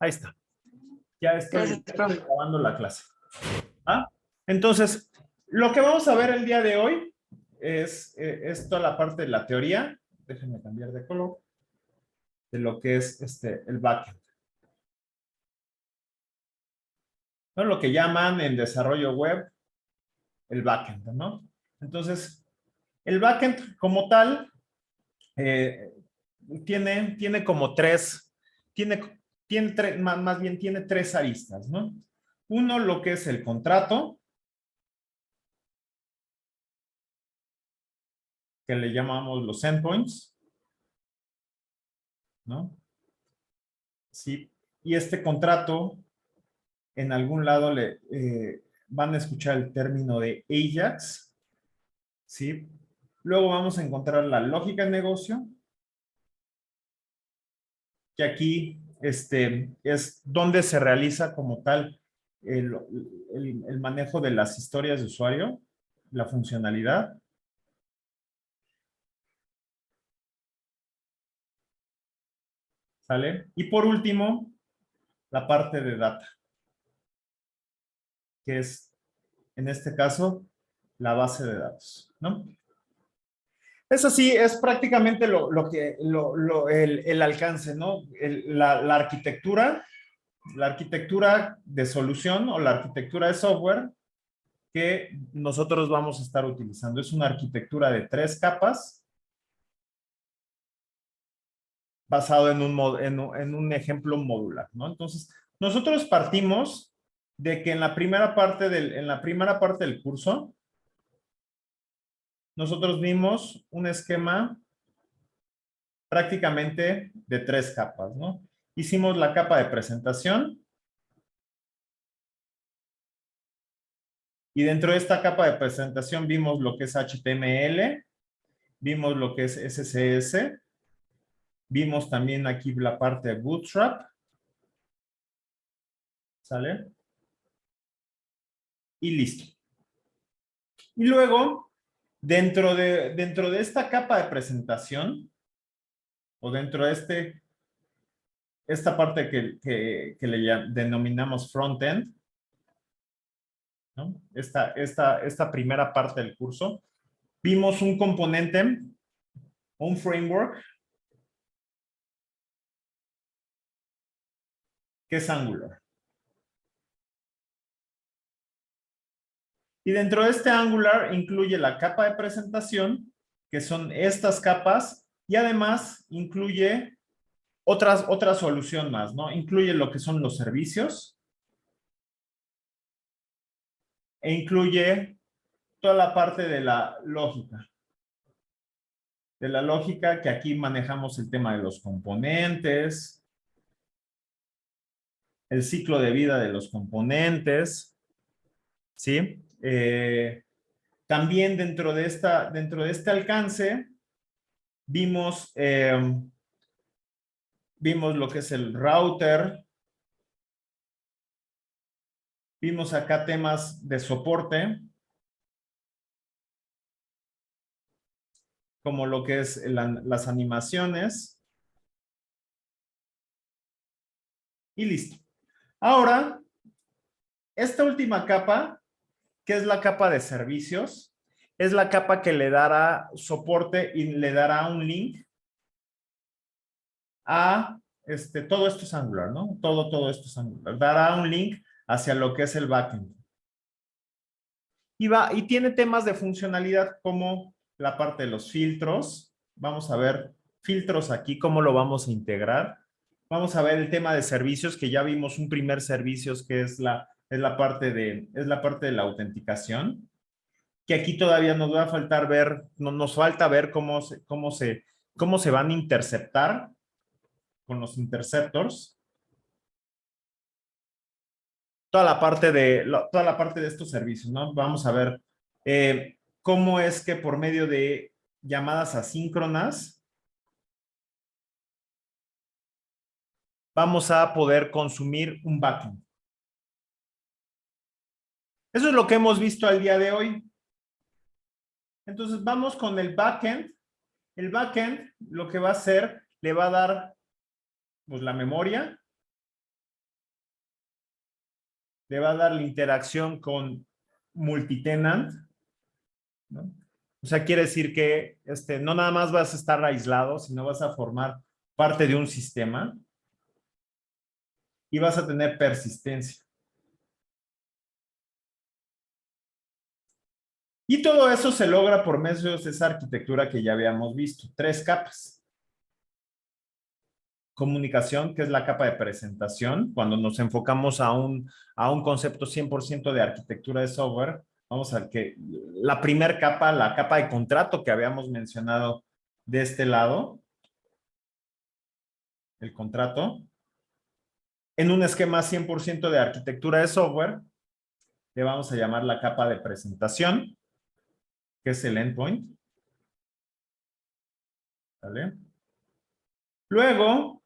Ahí está. Ya Gracias, estoy profe. grabando la clase. ¿Ah? Entonces, lo que vamos a ver el día de hoy es toda la parte de la teoría. Déjenme cambiar de color. De lo que es el backend. ¿No? Lo que llaman en desarrollo web el backend, ¿no? Entonces, el backend como tal tiene como más bien tiene tres aristas, ¿no? Uno, lo que es el contrato, que le llamamos los endpoints, ¿no? Sí. Y este contrato, en algún lado van a escuchar el término de Ajax, ¿sí? Luego vamos a encontrar la lógica de negocio, que aquí es donde se realiza como tal el manejo de las historias de usuario, la funcionalidad. ¿Sale? Y por último, la parte de data, que es, en este caso, la base de datos, ¿no? Eso sí, es prácticamente el alcance, ¿no? La arquitectura de solución o la arquitectura de software que nosotros vamos a estar utilizando. Es una arquitectura de 3 capas basado en un ejemplo modular, ¿no? Entonces, nosotros partimos de que en la primera parte del curso, nosotros vimos un esquema prácticamente de 3 capas, ¿no? Hicimos la capa de presentación y dentro de esta capa de presentación vimos lo que es HTML, vimos lo que es SCS, vimos también aquí la parte de Bootstrap, ¿sale? Y listo. Y luego, dentro de esta capa de presentación, o dentro de esta parte que denominamos frontend, ¿no? Esta primera parte del curso, vimos un componente, un framework, que es Angular. Y dentro de este Angular incluye la capa de presentación, que son estas capas, y además incluye otra solución más, ¿no? Incluye lo que son los servicios e incluye toda la parte de la lógica. De la lógica que aquí manejamos el tema de los componentes, el ciclo de vida de los componentes, ¿sí? También dentro de este alcance vimos lo que es el router, vimos acá temas de soporte, como lo que es las animaciones, y listo. Ahora, esta última capa, que es la capa de servicios, es la capa que le dará soporte y le dará un link a todo esto es Angular, ¿no? Todo esto es Angular. Dará un link hacia lo que es el backend. Y tiene temas de funcionalidad como la parte de los filtros. Vamos a ver filtros aquí, cómo lo vamos a integrar. Vamos a ver el tema de servicios, que ya vimos un primer servicios que es la parte de la autenticación, que aquí todavía nos va a faltar ver, nos falta ver cómo se van a interceptar con los interceptors. Toda la parte de estos servicios, ¿no? Vamos a ver cómo es que por medio de llamadas asíncronas vamos a poder consumir un backend. Eso es lo que hemos visto al día de hoy. Entonces vamos con el backend. El backend lo que va a hacer, le va a dar pues, la memoria, le va a dar la interacción con multitenant, ¿no? O sea, quiere decir que no nada más vas a estar aislado, sino vas a formar parte de un sistema y vas a tener persistencia. Y todo eso se logra por medio de esa arquitectura que ya habíamos visto. 3 capas. Comunicación, que es la capa de presentación. Cuando nos enfocamos a un concepto 100% de arquitectura de software, vamos a ver que la primera capa, la capa de contrato que habíamos mencionado de este lado, el contrato, en un esquema 100% de arquitectura de software, le vamos a llamar la capa de presentación, que es el endpoint. ¿Vale? Luego,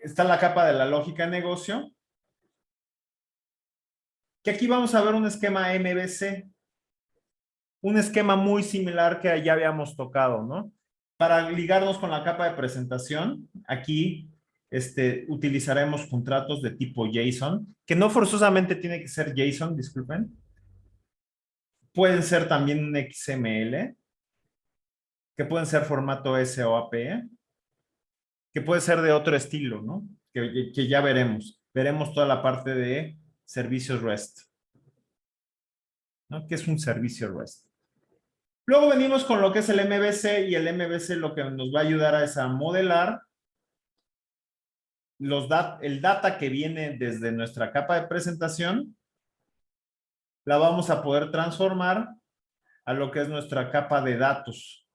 está la capa de la lógica de negocio, que aquí vamos a ver un esquema MVC, un esquema muy similar que ya habíamos tocado, ¿no? Para ligarnos con la capa de presentación, aquí utilizaremos contratos de tipo JSON, que no forzosamente tiene que ser JSON, disculpen. Pueden ser también un XML, que pueden ser formato SOAP, que puede ser de otro estilo, ¿no? Que ya veremos. Veremos toda la parte de servicios REST, ¿no? ¿Qué es un servicio REST? Luego venimos con lo que es el MVC, y el MVC lo que nos va a ayudar es a modelar el data que viene desde nuestra capa de presentación, la vamos a poder transformar a lo que es nuestra capa de datos,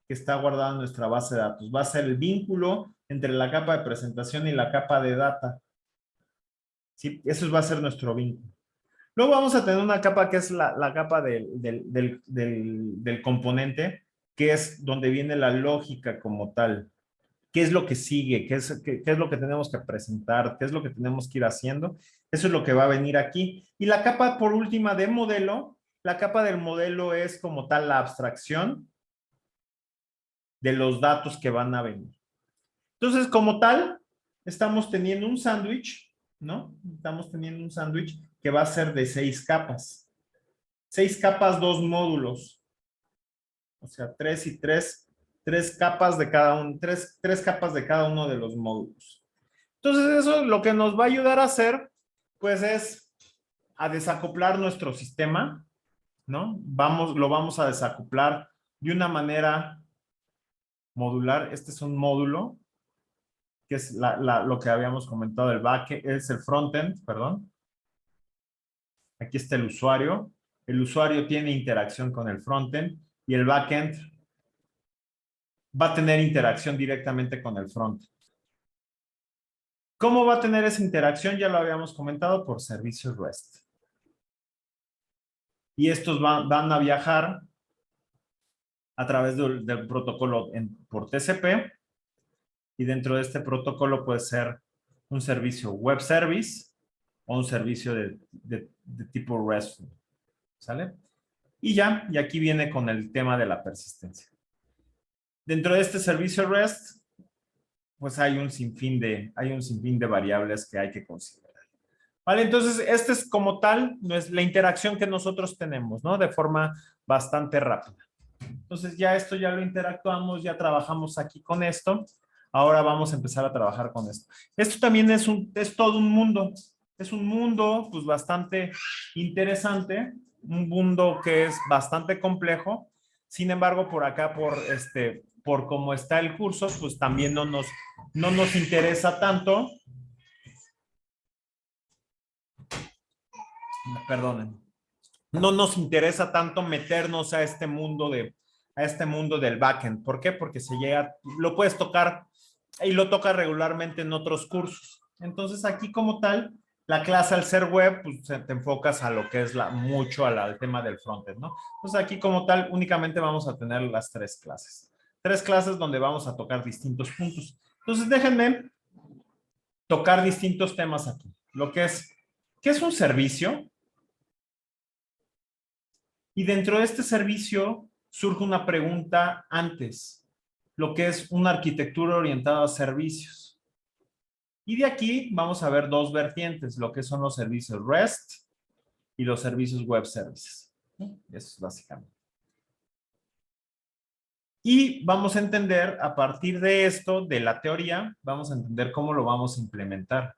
que está guardada en nuestra base de datos. Va a ser el vínculo entre la capa de presentación y la capa de data. ¿Sí? Eso va a ser nuestro vínculo. Luego vamos a tener una capa que es la capa del componente, que es donde viene la lógica como tal. ¿Qué es lo que sigue? ¿Qué es lo que tenemos que presentar? ¿Qué es lo que tenemos que ir haciendo? Eso es lo que va a venir aquí. Y la capa por última de modelo, la capa del modelo es como tal la abstracción de los datos que van a venir. Entonces, como tal, estamos teniendo un sándwich, ¿no? Estamos teniendo un sándwich que va a ser de 6 capas. 6 capas, 2 módulos. O sea, 3 y 3, 3 capas de cada uno, 3 capas de cada uno de los módulos. Entonces, eso lo que nos va a ayudar a hacer, pues es a desacoplar nuestro sistema, ¿no? Lo vamos a desacoplar de una manera modular. Este es un módulo, que es lo que habíamos comentado, el backend, es el frontend, perdón. Aquí está el usuario. El usuario tiene interacción con el frontend y el backend va a tener interacción directamente con el frontend. ¿Cómo va a tener esa interacción? Ya lo habíamos comentado, por servicios REST. Y estos van a viajar a través del protocolo por TCP, y dentro de este protocolo puede ser un servicio web service o un servicio de tipo REST. ¿Sale? Y aquí viene con el tema de la persistencia. Dentro de este servicio REST, pues hay un sinfín de variables que hay que considerar. ¿Vale? Entonces, este es como tal, no es la interacción que nosotros tenemos, ¿no? De forma bastante rápida. Entonces, ya esto ya lo interactuamos, ya trabajamos aquí con esto. Ahora vamos a empezar a trabajar con esto. Esto también es todo un mundo. Es un mundo, pues, bastante interesante. Un mundo que es bastante complejo. Sin embargo, por acá, por cómo está el curso, pues también no nos interesa tanto. Perdonen. No nos interesa tanto meternos a este mundo del backend. ¿Por qué? Porque lo puedes tocar y lo toca regularmente en otros cursos. Entonces, aquí como tal, la clase al ser web, pues te enfocas a lo que es mucho al tema del frontend, ¿no? Entonces, aquí como tal, únicamente vamos a tener las 3 clases. 3 clases donde vamos a tocar distintos puntos. Entonces, déjenme tocar distintos temas aquí. ¿Qué es un servicio? Y dentro de este servicio surge una pregunta antes, lo que es una arquitectura orientada a servicios. Y de aquí vamos a ver dos vertientes, lo que son los servicios REST y los servicios web services. Eso es básicamente. Y vamos a entender, a partir de esto, de la teoría, vamos a entender cómo lo vamos a implementar.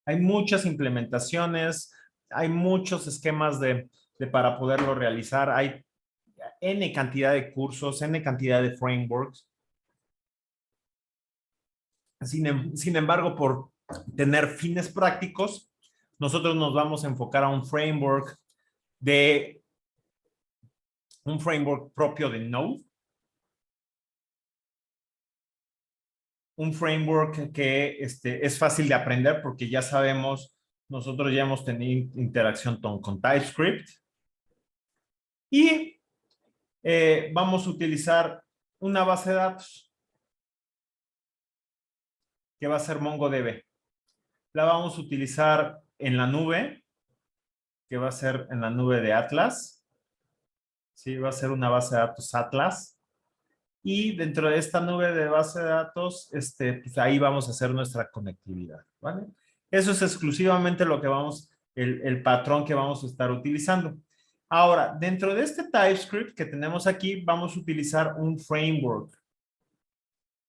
Hay muchas implementaciones, hay muchos esquemas para poderlo realizar, hay N cantidad de cursos, N cantidad de frameworks. Sin embargo, por tener fines prácticos, nosotros nos vamos a enfocar a un framework propio de Node, un framework que es fácil de aprender porque ya sabemos, nosotros ya hemos tenido interacción con TypeScript y vamos a utilizar una base de datos que va a ser MongoDB. La vamos a utilizar en la nube, que va a ser en la nube de Atlas. Sí, va a ser una base de datos Atlas. Y dentro de esta nube de base de datos, pues ahí vamos a hacer nuestra conectividad, ¿vale? Eso es exclusivamente lo que el patrón que vamos a estar utilizando. Ahora, dentro de este TypeScript que tenemos aquí, vamos a utilizar un framework.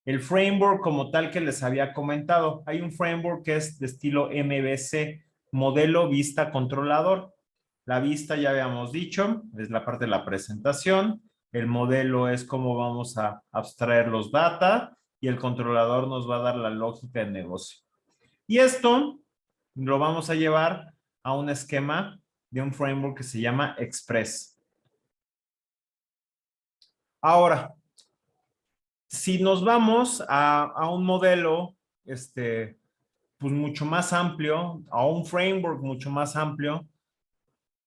El framework como tal que les había comentado, hay un framework que es de estilo MVC, modelo vista controlador. La vista ya habíamos dicho, es la parte de la presentación. El modelo es cómo vamos a abstraer los data y el controlador nos va a dar la lógica de negocio. Y esto lo vamos a llevar a un esquema de un framework que se llama Express. Ahora, si nos vamos a un modelo, pues mucho más amplio, a un framework mucho más amplio,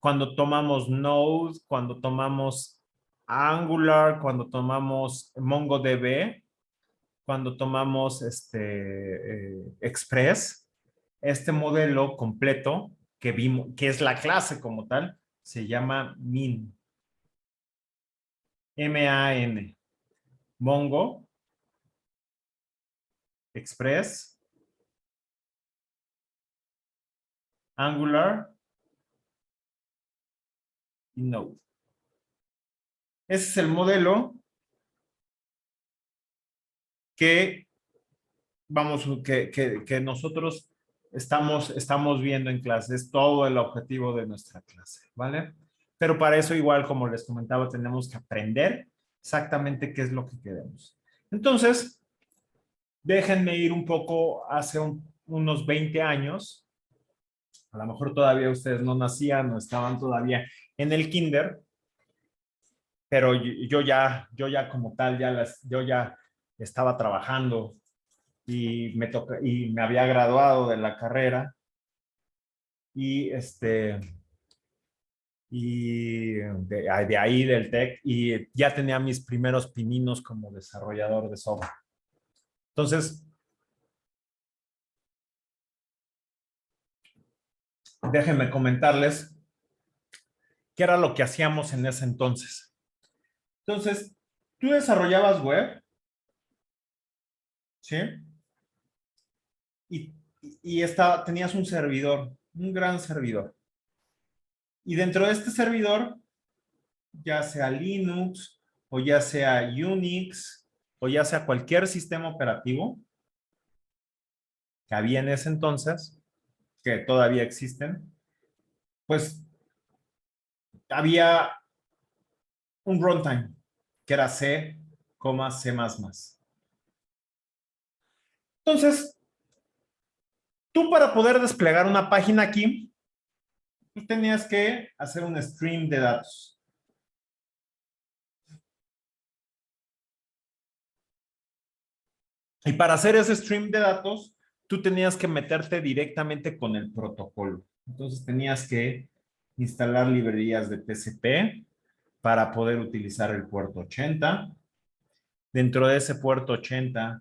cuando tomamos Node, cuando tomamos Angular, cuando tomamos MongoDB, cuando tomamos Express, este modelo completo que vimos, que es la clase como tal, se llama MIN. M-A-N. Mongo, Express, Angular y Node. Ese es el modelo que que nosotros estamos viendo en clase. Es todo el objetivo de nuestra clase, ¿vale? Pero para eso igual, como les comentaba, tenemos que aprender exactamente qué es lo que queremos. Entonces, déjenme ir un poco hace unos 20 años. A lo mejor todavía ustedes no nacían, no estaban todavía en el kinder, pero yo ya como tal, yo ya estaba trabajando y me había graduado de la carrera y de ahí del TEC y ya tenía mis primeros pininos como desarrollador de software. Entonces, déjenme comentarles qué era lo que hacíamos en ese entonces. Entonces, tú desarrollabas web, ¿sí? Y, tenías un servidor, un gran servidor. Y dentro de este servidor, ya sea Linux o ya sea Unix o ya sea cualquier sistema operativo que había en ese entonces, que todavía existen, pues había un runtime que era C, C++. Entonces, tú para poder desplegar una página aquí, tú tenías que hacer un stream de datos. Y para hacer ese stream de datos, tú tenías que meterte directamente con el protocolo. Entonces tenías que instalar librerías de TCP para poder utilizar el puerto 80. Dentro de ese puerto 80,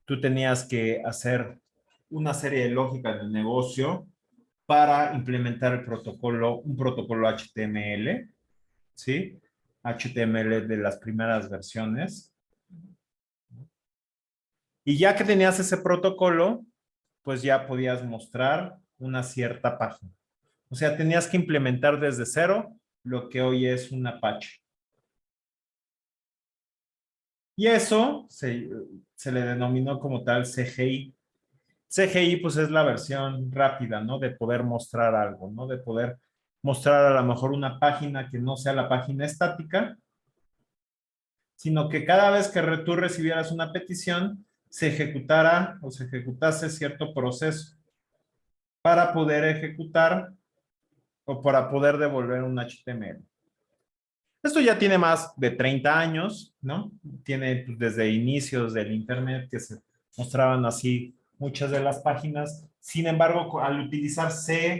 tú tenías que hacer una serie de lógicas de negocio para implementar un protocolo HTML, ¿sí? HTML de las primeras versiones. Y ya que tenías ese protocolo, pues ya podías mostrar una cierta página. O sea, tenías que implementar desde cero lo que hoy es un Apache. Y eso se le denominó como tal CGI. CGI pues es la versión rápida, ¿no? De poder mostrar algo, ¿no? De poder mostrar a lo mejor una página que no sea la página estática, sino que cada vez que tú recibieras una petición, se ejecutara o se ejecutase cierto proceso para poder ejecutar o para poder devolver un HTML. Esto ya tiene más de 30 años, ¿no? Tiene pues, desde inicios del Internet que se mostraban así muchas de las páginas. Sin embargo, al utilizar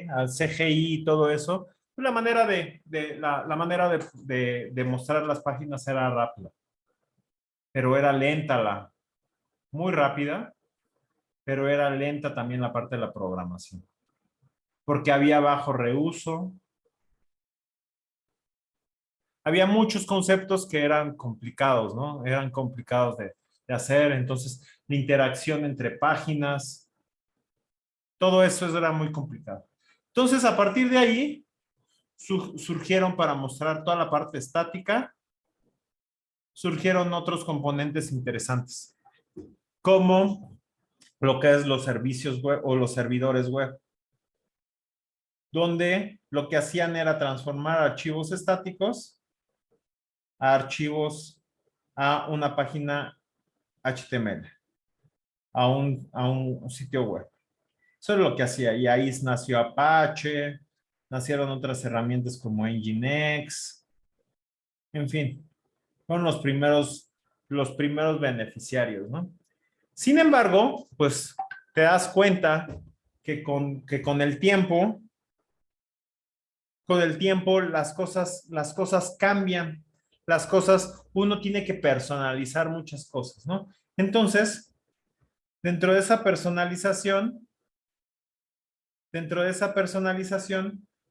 al CGI y todo eso, pues, la manera la manera de mostrar las páginas era rápida, pero era lenta muy rápida, pero era lenta también la parte de la programación, porque había bajo reuso, había muchos conceptos que eran complicados, ¿no? Eran complicados de hacer, entonces la interacción entre páginas, todo eso era muy complicado. Entonces, a partir de ahí, surgieron para mostrar toda la parte estática, surgieron otros componentes interesantes, como lo que es los servicios web o los servidores web, donde lo que hacían era transformar archivos estáticos a archivos a una página HTML, a un sitio web. Eso es lo que hacía. Y ahí nació Apache, nacieron otras herramientas como Nginx, en fin, fueron los primeros beneficiarios, ¿no? Sin embargo, pues te das cuenta que con el tiempo las cosas cambian, uno tiene que personalizar muchas cosas, ¿no? Entonces, dentro de esa personalización,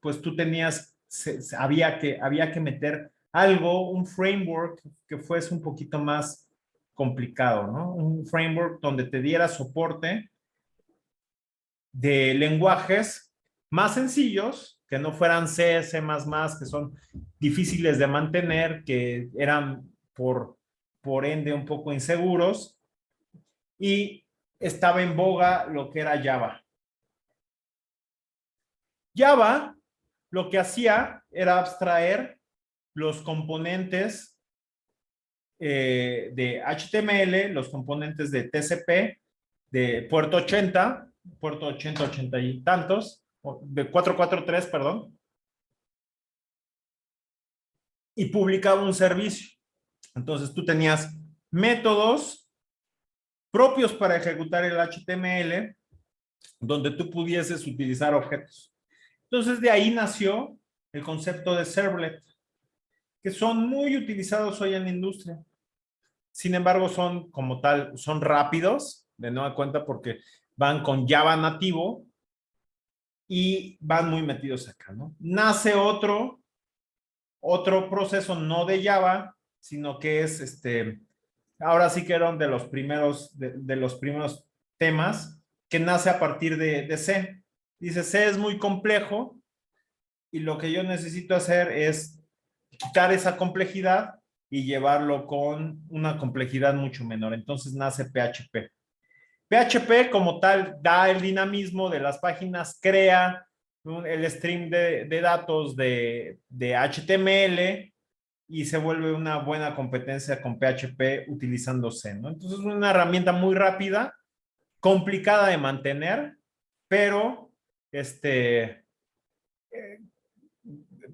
pues tú tenías, había que meter algo, un framework que fuese un poquito más complicado, ¿no? Un framework donde te diera soporte de lenguajes más sencillos, que no fueran C, C++, que son difíciles de mantener, que eran por ende un poco inseguros, y estaba en boga lo que era Java. Java lo que hacía era abstraer los componentes de HTML, los componentes de TCP, de puerto 80, 80 y tantos, de 443, perdón, y publicaba un servicio. Entonces tú tenías métodos propios para ejecutar el HTML donde tú pudieses utilizar objetos. Entonces de ahí nació el concepto de servlet, que son muy utilizados hoy en la industria. Sin embargo, son como tal, son rápidos, de nueva cuenta, porque van con Java nativo y van muy metidos acá, ¿no? Nace otro proceso, no de Java, sino que es ahora sí que eran de los primeros temas, que nace a partir de C. Dice, C es muy complejo y lo que yo necesito hacer es quitar esa complejidad y llevarlo con una complejidad mucho menor. Entonces nace PHP. PHP como tal da el dinamismo de las páginas, crea el stream de datos de HTML y se vuelve una buena competencia con PHP utilizando C, ¿no? Entonces es una herramienta muy rápida, complicada de mantener, pero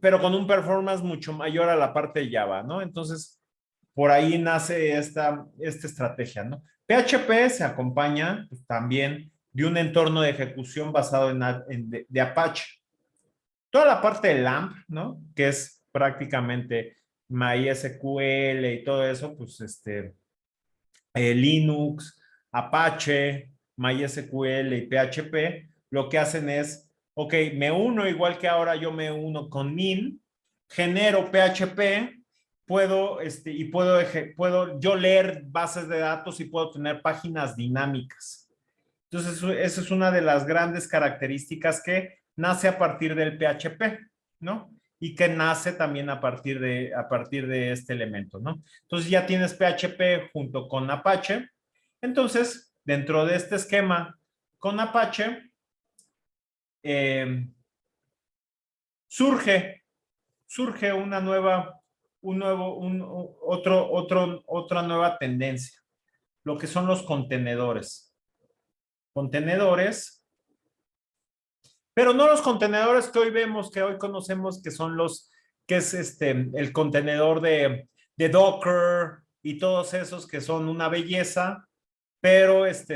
pero con un performance mucho mayor a la parte de Java, ¿no? Entonces, por ahí nace esta estrategia, ¿no? PHP se acompaña pues, también de un entorno de ejecución basado de Apache. Toda la parte de LAMP, ¿no? Que es prácticamente MySQL y todo eso, pues Linux, Apache, MySQL y PHP, lo que hacen es, ok, me uno igual que ahora yo me uno con Min, genero PHP, puedo yo leer bases de datos y puedo tener páginas dinámicas. Entonces, esa es una de las grandes características que nace a partir del PHP, ¿no? Y que nace también a partir de este elemento, ¿no? Entonces ya tienes PHP junto con Apache. Entonces, dentro de este esquema con Apache, eh, surge, surge una nueva, un nuevo, un, otra nueva tendencia, lo que son los contenedores. Contenedores, pero no los contenedores que hoy vemos, que hoy conocemos, que son los, que es el contenedor de Docker y todos esos que son una belleza, pero pues,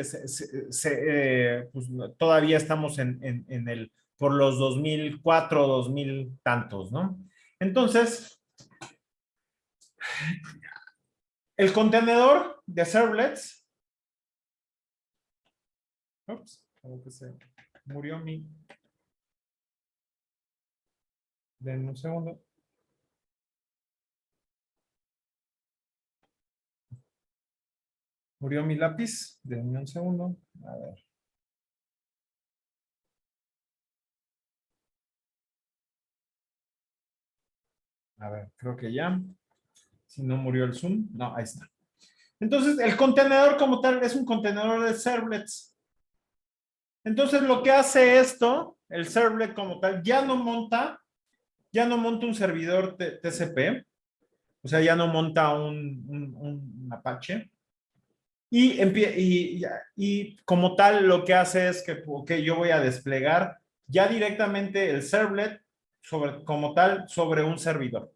todavía estamos en el, por los 2004, 2000 tantos, ¿no? Entonces, el contenedor de servlets, ups, como que se murió mi, denme un segundo. Murió mi lápiz, denme un segundo. A ver. A ver, creo que ya. Si no murió el Zoom. No, ahí está. Entonces, el contenedor como tal es un contenedor de servlets. Entonces, lo que hace esto, el servlet como tal, ya no monta un servidor TCP, o sea, ya no monta un Apache. Y como tal, lo que hace es que okay, yo voy a desplegar ya directamente el servlet como tal sobre un servidor.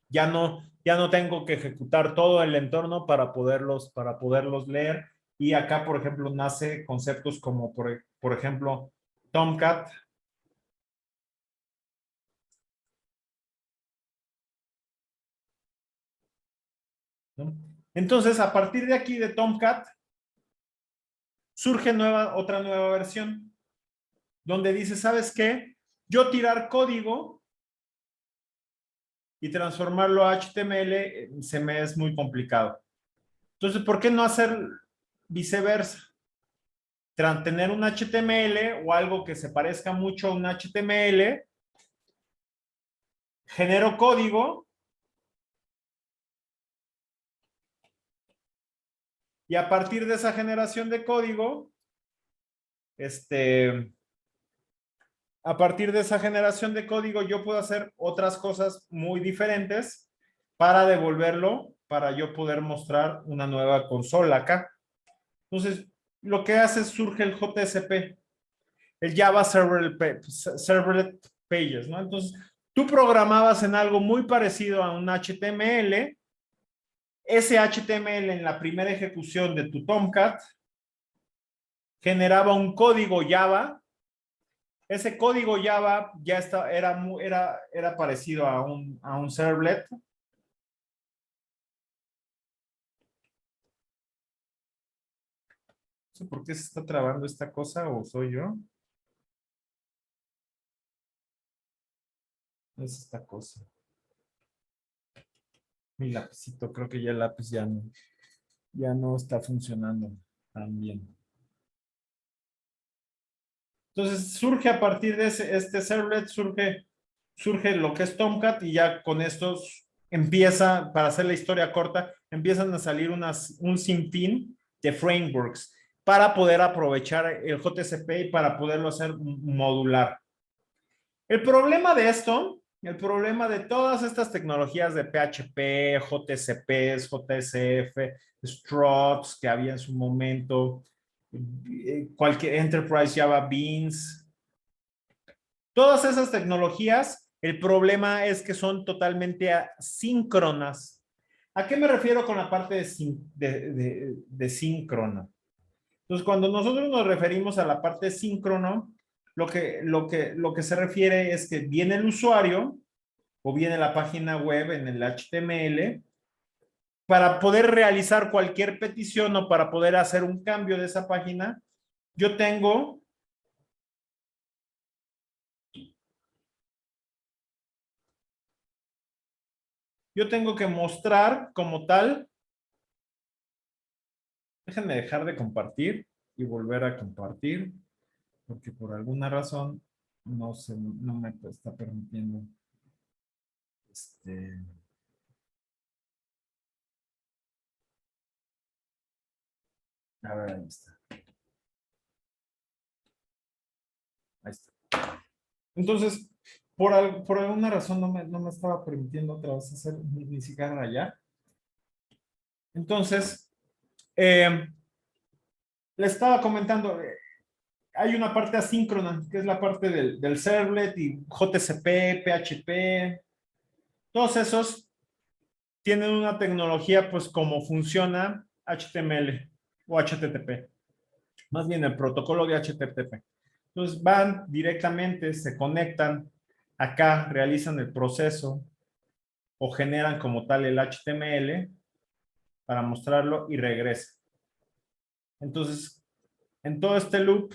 Ya no tengo que ejecutar todo el entorno para poderlos leer. Y acá, por ejemplo, nace conceptos como, por ejemplo, Tomcat. ¿No? Entonces, a partir de aquí de Tomcat, surge otra nueva versión, donde dice, ¿sabes qué? Yo tirar código y transformarlo a HTML se me es muy complicado. Entonces, ¿por qué no hacer viceversa? Tener un HTML o algo que se parezca mucho a un HTML, genero código y a partir de esa generación de código, este, a partir de esa generación de código yo puedo hacer otras cosas muy diferentes para devolverlo, para yo poder mostrar una nueva consola acá. Entonces, lo que hace es surge el JSP, el Java Servlet Pages, ¿no? Entonces, tú programabas en algo muy parecido a un HTML, ese HTML en la primera ejecución de tu Tomcat generaba un código Java. Ese código Java ya era parecido a un servlet. No sé por qué se está trabando esta cosa o soy yo. Es esta cosa. Mi lapicito, creo que ya el lápiz ya no está funcionando tan bien. Entonces surge a partir de este servlet, surge lo que es Tomcat y ya con estos empieza, para hacer la historia corta, empiezan a salir un sinfín de frameworks para poder aprovechar el JCP y para poderlo hacer modular. El problema de esto, el problema de todas estas tecnologías de PHP, JCPs, JSF, Struts que había en su momento, cualquier Enterprise Java Beans, todas esas tecnologías, el problema es que son totalmente asíncronas. ¿A qué me refiero con la parte de síncrona? Entonces, cuando nosotros nos referimos a la parte síncrono, lo que se refiere es que viene el usuario o viene la página web en el HTML para poder realizar cualquier petición o para poder hacer un cambio de esa página. Yo tengo que mostrar como tal. Déjenme dejar de compartir. y volver a compartir, porque por alguna razón no me está permitiendo. A ver, ahí está. Ahí está. Entonces, por alguna razón no me estaba permitiendo otra vez hacer ni siquiera allá. Entonces, le estaba comentando, hay una parte asíncrona, que es la parte del servlet y JCP, PHP. Todos esos tienen una tecnología, pues, como funciona HTML o HTTP. Más bien el protocolo de HTTP. Entonces van directamente, se conectan acá, realizan el proceso o generan como tal el HTML para mostrarlo y regresa. Entonces, en todo este loop,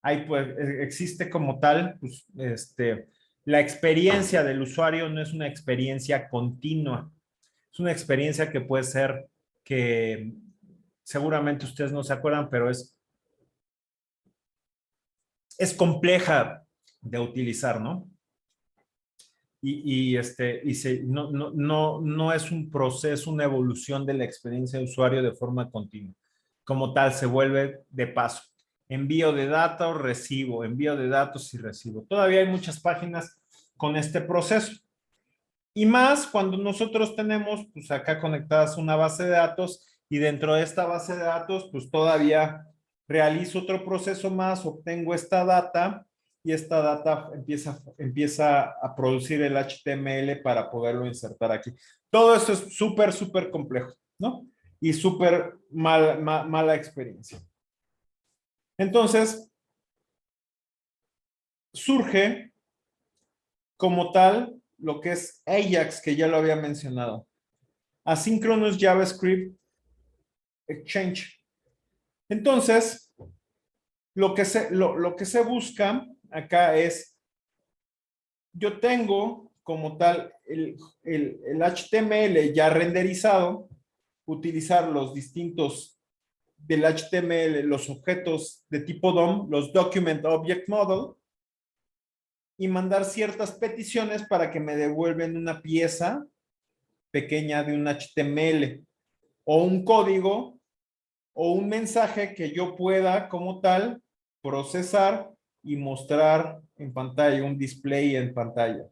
ahí pues existe como tal, pues, la experiencia del usuario no es una experiencia continua, es una experiencia que puede ser que seguramente ustedes no se acuerdan, pero es compleja de utilizar, ¿no? No es un proceso, una evolución de la experiencia de usuario de forma continua. Como tal, se vuelve de paso. Envío de datos, recibo, envío de datos y recibo. Todavía hay muchas páginas con este proceso. Y más cuando nosotros tenemos, pues acá conectadas una base de datos y dentro de esta base de datos, pues todavía realizo otro proceso más, obtengo esta data y esta data empieza a producir el HTML para poderlo insertar aquí. Todo esto es súper complejo, ¿no? Y súper mala experiencia. Entonces, surge como tal lo que es Ajax, que ya lo había mencionado. Asynchronous JavaScript Exchange. Entonces, lo que se busca acá es, yo tengo como tal el HTML ya renderizado, utilizar los distintos del HTML, los objetos de tipo DOM, los Document Object Model, y mandar ciertas peticiones para que me devuelven una pieza pequeña de un HTML o un código o un mensaje que yo pueda como tal procesar y mostrar en pantalla, un display en pantalla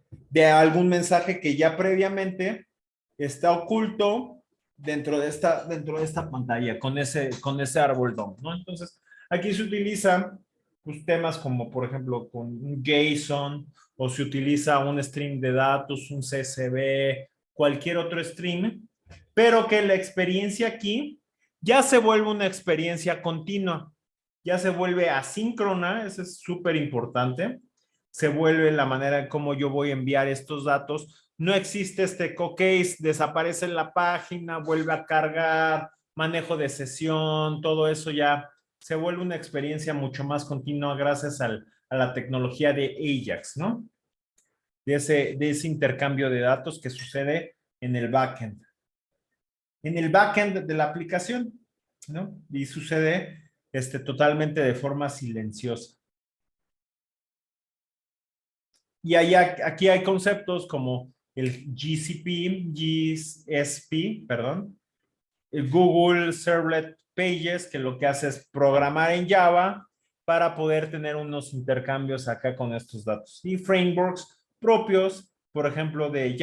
de algún mensaje que ya previamente está oculto dentro de esta pantalla con ese árbol DOM, ¿no? Entonces, aquí se utilizan pues, temas como, por ejemplo, con un JSON o se utiliza un stream de datos, un CSV, cualquier otro stream, pero que la experiencia aquí ya se vuelve una experiencia continua, ya se vuelve asíncrona, eso es súper importante, se vuelve la manera en cómo yo voy a enviar estos datos. No existe este cookies, desaparece en la página, vuelve a cargar, manejo de sesión, todo eso ya se vuelve una experiencia mucho más continua gracias a la tecnología de Ajax, ¿no? De ese intercambio de datos que sucede en el backend. En el backend de la aplicación, ¿no? Y sucede totalmente de forma silenciosa. Y aquí hay conceptos como el GSP, perdón, el Google Servlet Pages, que lo que hace es programar en Java para poder tener unos intercambios acá con estos datos. Y frameworks propios, por ejemplo, de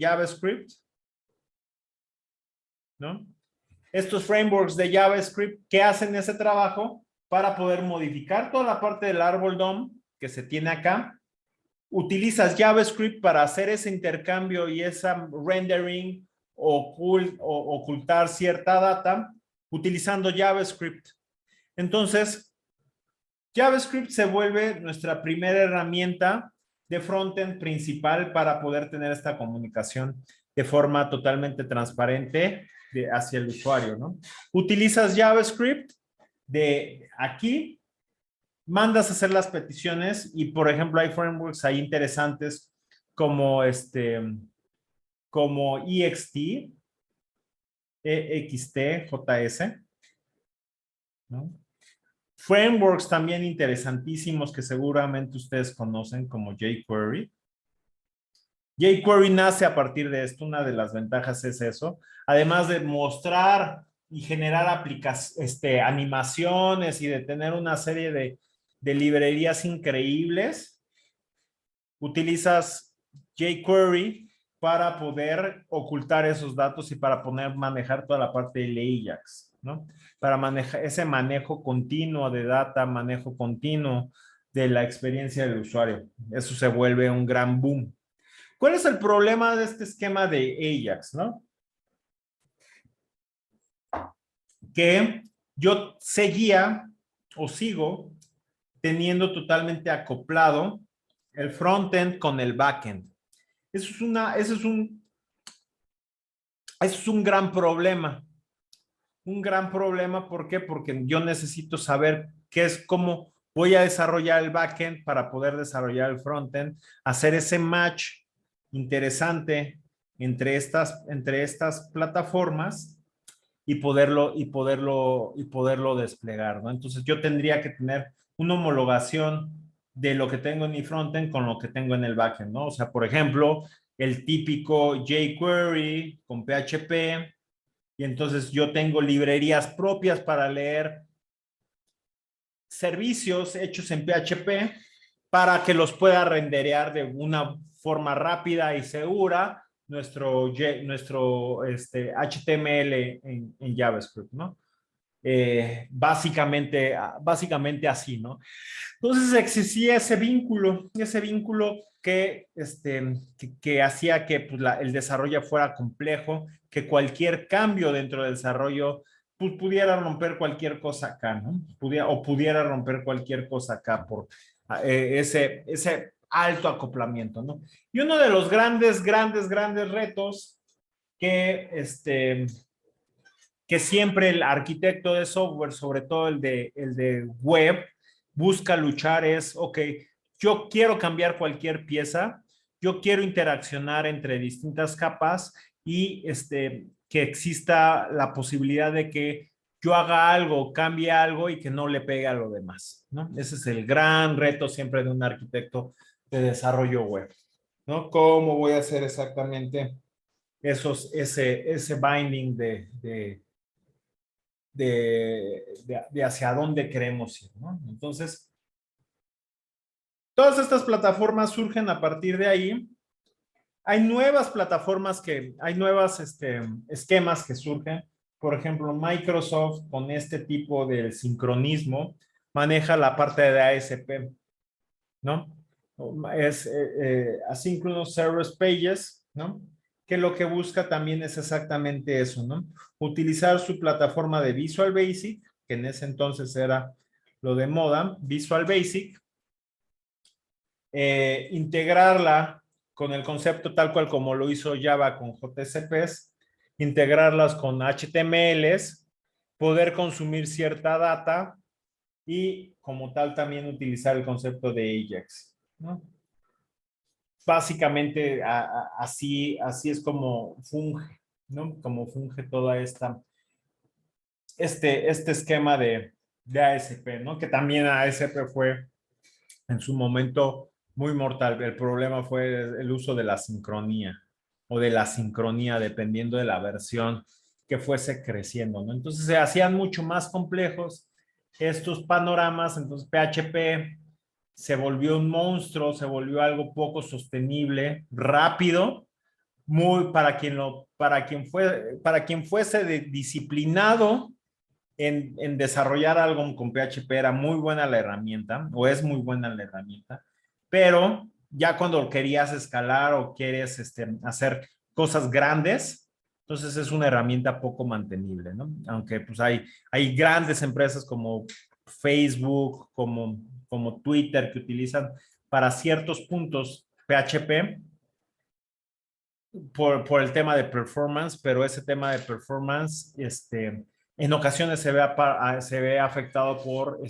JavaScript, ¿no? Estos frameworks de JavaScript que hacen ese trabajo para poder modificar toda la parte del árbol DOM que se tiene acá. Utilizas JavaScript para hacer ese intercambio y esa rendering o ocultar cierta data utilizando JavaScript. Entonces, JavaScript se vuelve nuestra primera herramienta de frontend principal para poder tener esta comunicación de forma totalmente transparente hacia el usuario, ¿no? Utilizas JavaScript de aquí, mandas a hacer las peticiones y, por ejemplo, hay frameworks ahí interesantes como como EXT, JS, ¿no? Frameworks también interesantísimos que seguramente ustedes conocen como jQuery. jQuery nace a partir de esto, una de las ventajas es eso, además de mostrar y generar animaciones y de tener una serie de librerías increíbles, utilizas jQuery para poder ocultar esos datos y para poder manejar toda la parte del Ajax, ¿no? Para manejar ese manejo continuo de data, manejo continuo de la experiencia del usuario. Eso se vuelve un gran boom. ¿Cuál es el problema de este esquema de Ajax, no? Que yo seguía o sigo teniendo totalmente acoplado el frontend con el backend. Eso es un gran problema. Un gran problema, ¿por qué? Porque yo necesito saber cómo voy a desarrollar el backend para poder desarrollar el frontend, hacer ese match interesante entre estas plataformas y poderlo desplegar, ¿no? Entonces yo tendría que tener una homologación de lo que tengo en mi frontend con lo que tengo en el backend, ¿no? O sea, por ejemplo, el típico jQuery con PHP, y entonces yo tengo librerías propias para leer servicios hechos en PHP para que los pueda renderear de una forma rápida y segura nuestro HTML en JavaScript, ¿no? Básicamente así, ¿no? Entonces existía ese vínculo que hacía que pues, el desarrollo fuera complejo, que cualquier cambio dentro del desarrollo pues, pudiera romper cualquier cosa acá, ¿no? Pudiera romper cualquier cosa acá por ese alto acoplamiento, ¿no? Y uno de los grandes retos que siempre el arquitecto de software, sobre todo el de web, busca luchar es, ok, yo quiero cambiar cualquier pieza, yo quiero interaccionar entre distintas capas y que exista la posibilidad de que yo haga algo, cambie algo y que no le pegue a lo demás, ¿no? Ese es el gran reto siempre de un arquitecto de desarrollo web, ¿no? ¿Cómo voy a hacer exactamente ese binding de hacia dónde queremos ir, ¿no? Entonces, todas estas plataformas surgen a partir de ahí. Hay nuevas plataformas hay nuevas esquemas que surgen. Por ejemplo, Microsoft con este tipo de sincronismo maneja la parte de ASP, ¿no? Es Asynchronous Service Pages, ¿no? Que lo que busca también es exactamente eso, ¿no? Utilizar su plataforma de Visual Basic, que en ese entonces era lo de moda, Visual Basic, integrarla con el concepto tal cual como lo hizo Java con JCPs, integrarlas con HTMLs, poder consumir cierta data y como tal también utilizar el concepto de Ajax, ¿no? Básicamente así es como funge, ¿no? Como funge toda este esquema de ASP, ¿no? Que también ASP fue en su momento muy mortal. El problema fue el uso de la sincronía o de la sincronía dependiendo de la versión que fuese creciendo, ¿no? Entonces se hacían mucho más complejos estos panoramas, entonces PHP se volvió un monstruo, se volvió algo poco sostenible, rápido, muy para quien fuese disciplinado en desarrollar algo con PHP era muy buena la herramienta, o es muy buena la herramienta, pero ya cuando querías escalar o quieres hacer cosas grandes, entonces es una herramienta poco mantenible, ¿no? Aunque pues hay grandes empresas como Facebook, como Twitter que utilizan para ciertos puntos PHP por el tema de performance, pero ese tema de performance, en ocasiones se ve afectado por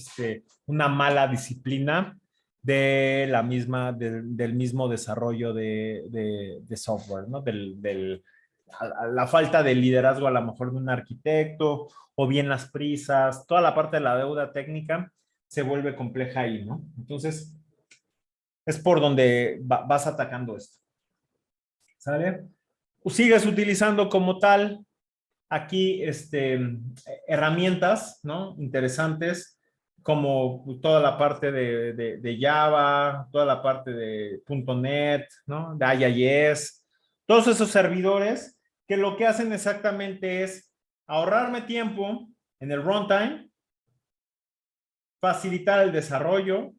una mala disciplina del mismo desarrollo de software, ¿no? a la falta de liderazgo a lo mejor de un arquitecto o bien las prisas, toda la parte de la deuda técnica se vuelve compleja ahí, ¿no? Entonces, es por donde vas atacando esto, ¿sale? Sigues utilizando como tal aquí herramientas, ¿no? Interesantes, como toda la parte de Java, toda la parte de .NET, ¿no? De IIS, todos esos servidores que lo que hacen exactamente es ahorrarme tiempo en el runtime, facilitar el desarrollo,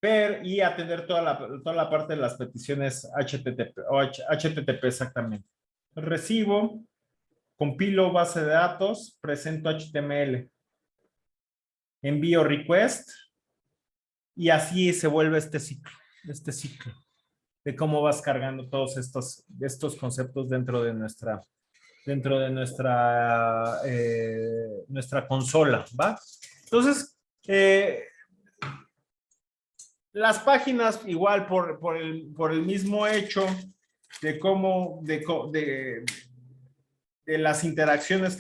ver y atender toda la parte de las peticiones HTTP, o HTTP exactamente. Recibo, compilo base de datos, presento HTML, envío request y así se vuelve este ciclo de cómo vas cargando todos estos conceptos dentro de nuestra consola, ¿va? Entonces, las páginas igual por el mismo hecho de cómo, de las interacciones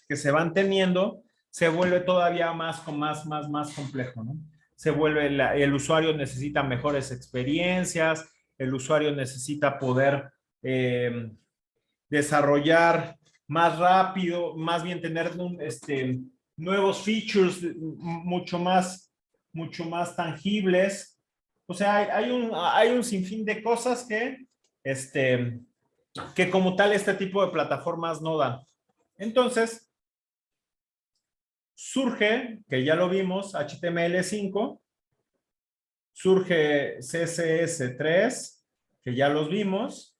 que se van teniendo, se vuelve todavía más complejo, ¿no? Se vuelve, el usuario necesita mejores experiencias, el usuario necesita poder desarrollar más rápido, más bien tener nuevos features mucho más tangibles. O sea, hay un sinfín de cosas que como tal este tipo de plataformas no dan. Entonces, surge, que ya lo vimos, HTML5, surge CSS3, que ya los vimos,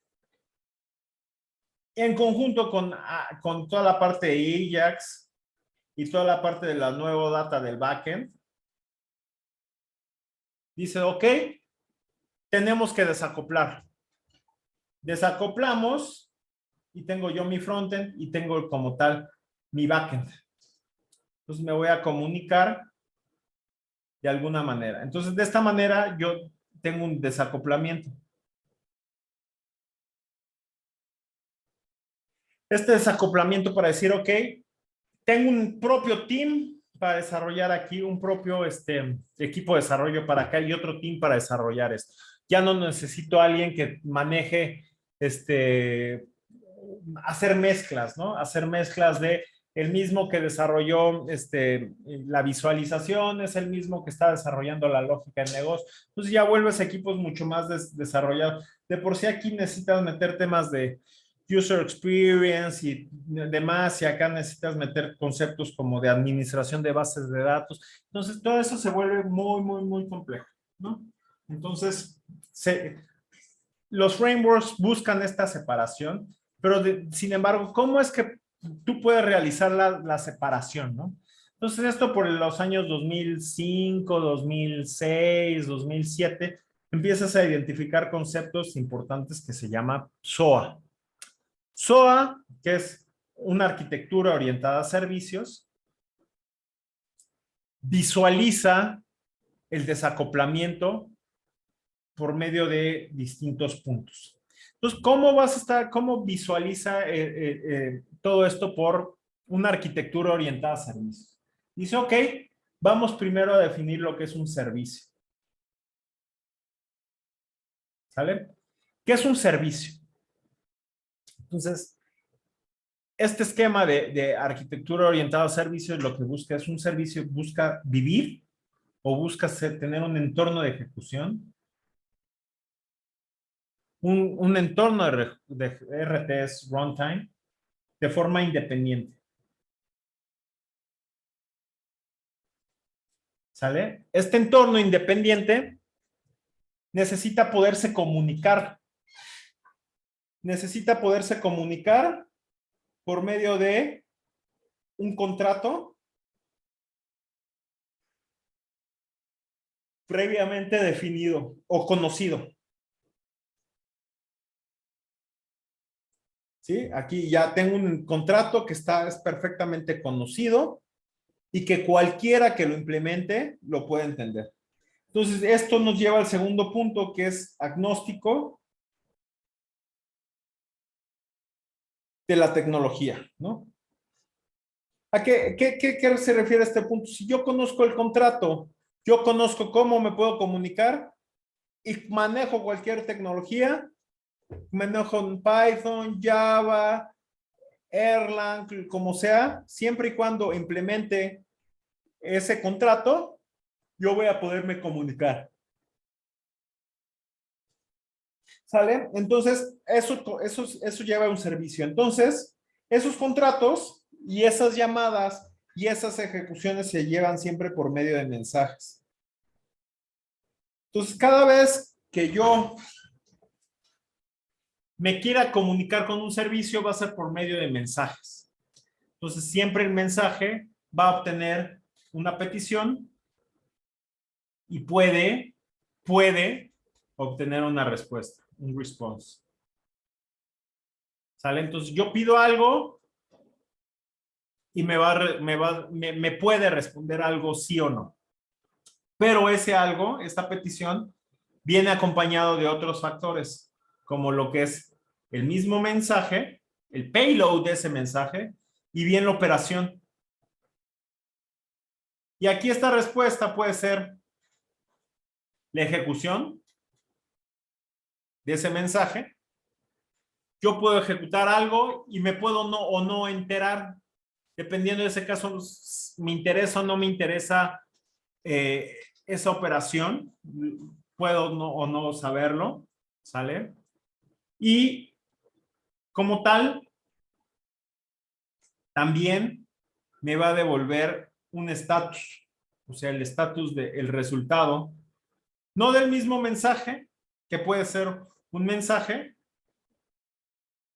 en conjunto con toda la parte de Ajax y toda la parte de la nueva data del backend. Dice, ok, tenemos que desacoplar. Desacoplamos y tengo yo mi frontend y tengo como tal mi backend. Entonces me voy a comunicar de alguna manera. Entonces de esta manera yo tengo un desacoplamiento. Este desacoplamiento para decir, ok, tengo un propio team para desarrollar aquí, un propio equipo de desarrollo para acá y otro team para desarrollar esto. Ya no necesito a alguien que maneje hacer mezclas, ¿no? Hacer mezclas de el mismo que desarrolló la visualización, es el mismo que está desarrollando la lógica del negocio. Entonces ya vuelves equipos mucho más desarrollados. De por sí aquí necesitas meter temas de user experience y demás, y acá necesitas meter conceptos como de administración de bases de datos. Entonces todo eso se vuelve muy complejo, ¿no? Entonces, los frameworks buscan esta separación, pero sin embargo, ¿cómo es que tú puedes realizar la separación, no? Entonces, esto por los años 2005, 2006, 2007, empiezas a identificar conceptos importantes que se llama SOA. SOA, que es una arquitectura orientada a servicios, visualiza el desacoplamiento por medio de distintos puntos. Entonces, cómo visualiza todo esto por una arquitectura orientada a servicios? Dice, ok, vamos primero a definir lo que es un servicio. ¿Sale? ¿Qué es un servicio? Entonces, este esquema de arquitectura orientada a servicios lo que busca es un servicio, busca vivir o busca tener un entorno de ejecución, un entorno de RTS runtime de forma independiente. ¿Sale? Este entorno independiente necesita poderse comunicar. Necesita poderse comunicar por medio de un contrato previamente definido o conocido. ¿Sí? Aquí ya tengo un contrato que es perfectamente conocido y que cualquiera que lo implemente lo puede entender. Entonces, esto nos lleva al segundo punto, que es agnóstico de la tecnología, ¿no? ¿A qué se refiere este punto? Si yo conozco el contrato, yo conozco cómo me puedo comunicar y manejo cualquier tecnología, manejo en Python, Java, Erlang, como sea, siempre y cuando implemente ese contrato, yo voy a poderme comunicar. ¿Sale? Entonces, eso lleva a un servicio. Entonces, esos contratos y esas llamadas y esas ejecuciones se llevan siempre por medio de mensajes. Entonces, cada vez que yo me quiera comunicar con un servicio, va a ser por medio de mensajes. Entonces, siempre el mensaje va a obtener una petición y puede obtener una respuesta, un response. ¿Sale? Entonces, yo pido algo y me puede responder algo sí o no. Pero ese algo, esta petición, viene acompañado de otros factores, como lo que es el mismo mensaje, el payload de ese mensaje y bien la operación. Y aquí esta respuesta puede ser la ejecución de ese mensaje. Yo puedo ejecutar algo y me puedo no o no enterar, dependiendo de ese caso, me interesa o no me interesa esa operación, puedo no, o no saberlo, ¿sale? Y como tal, también me va a devolver un estatus, o sea, el estatus del resultado, no del mismo mensaje, que puede ser un mensaje,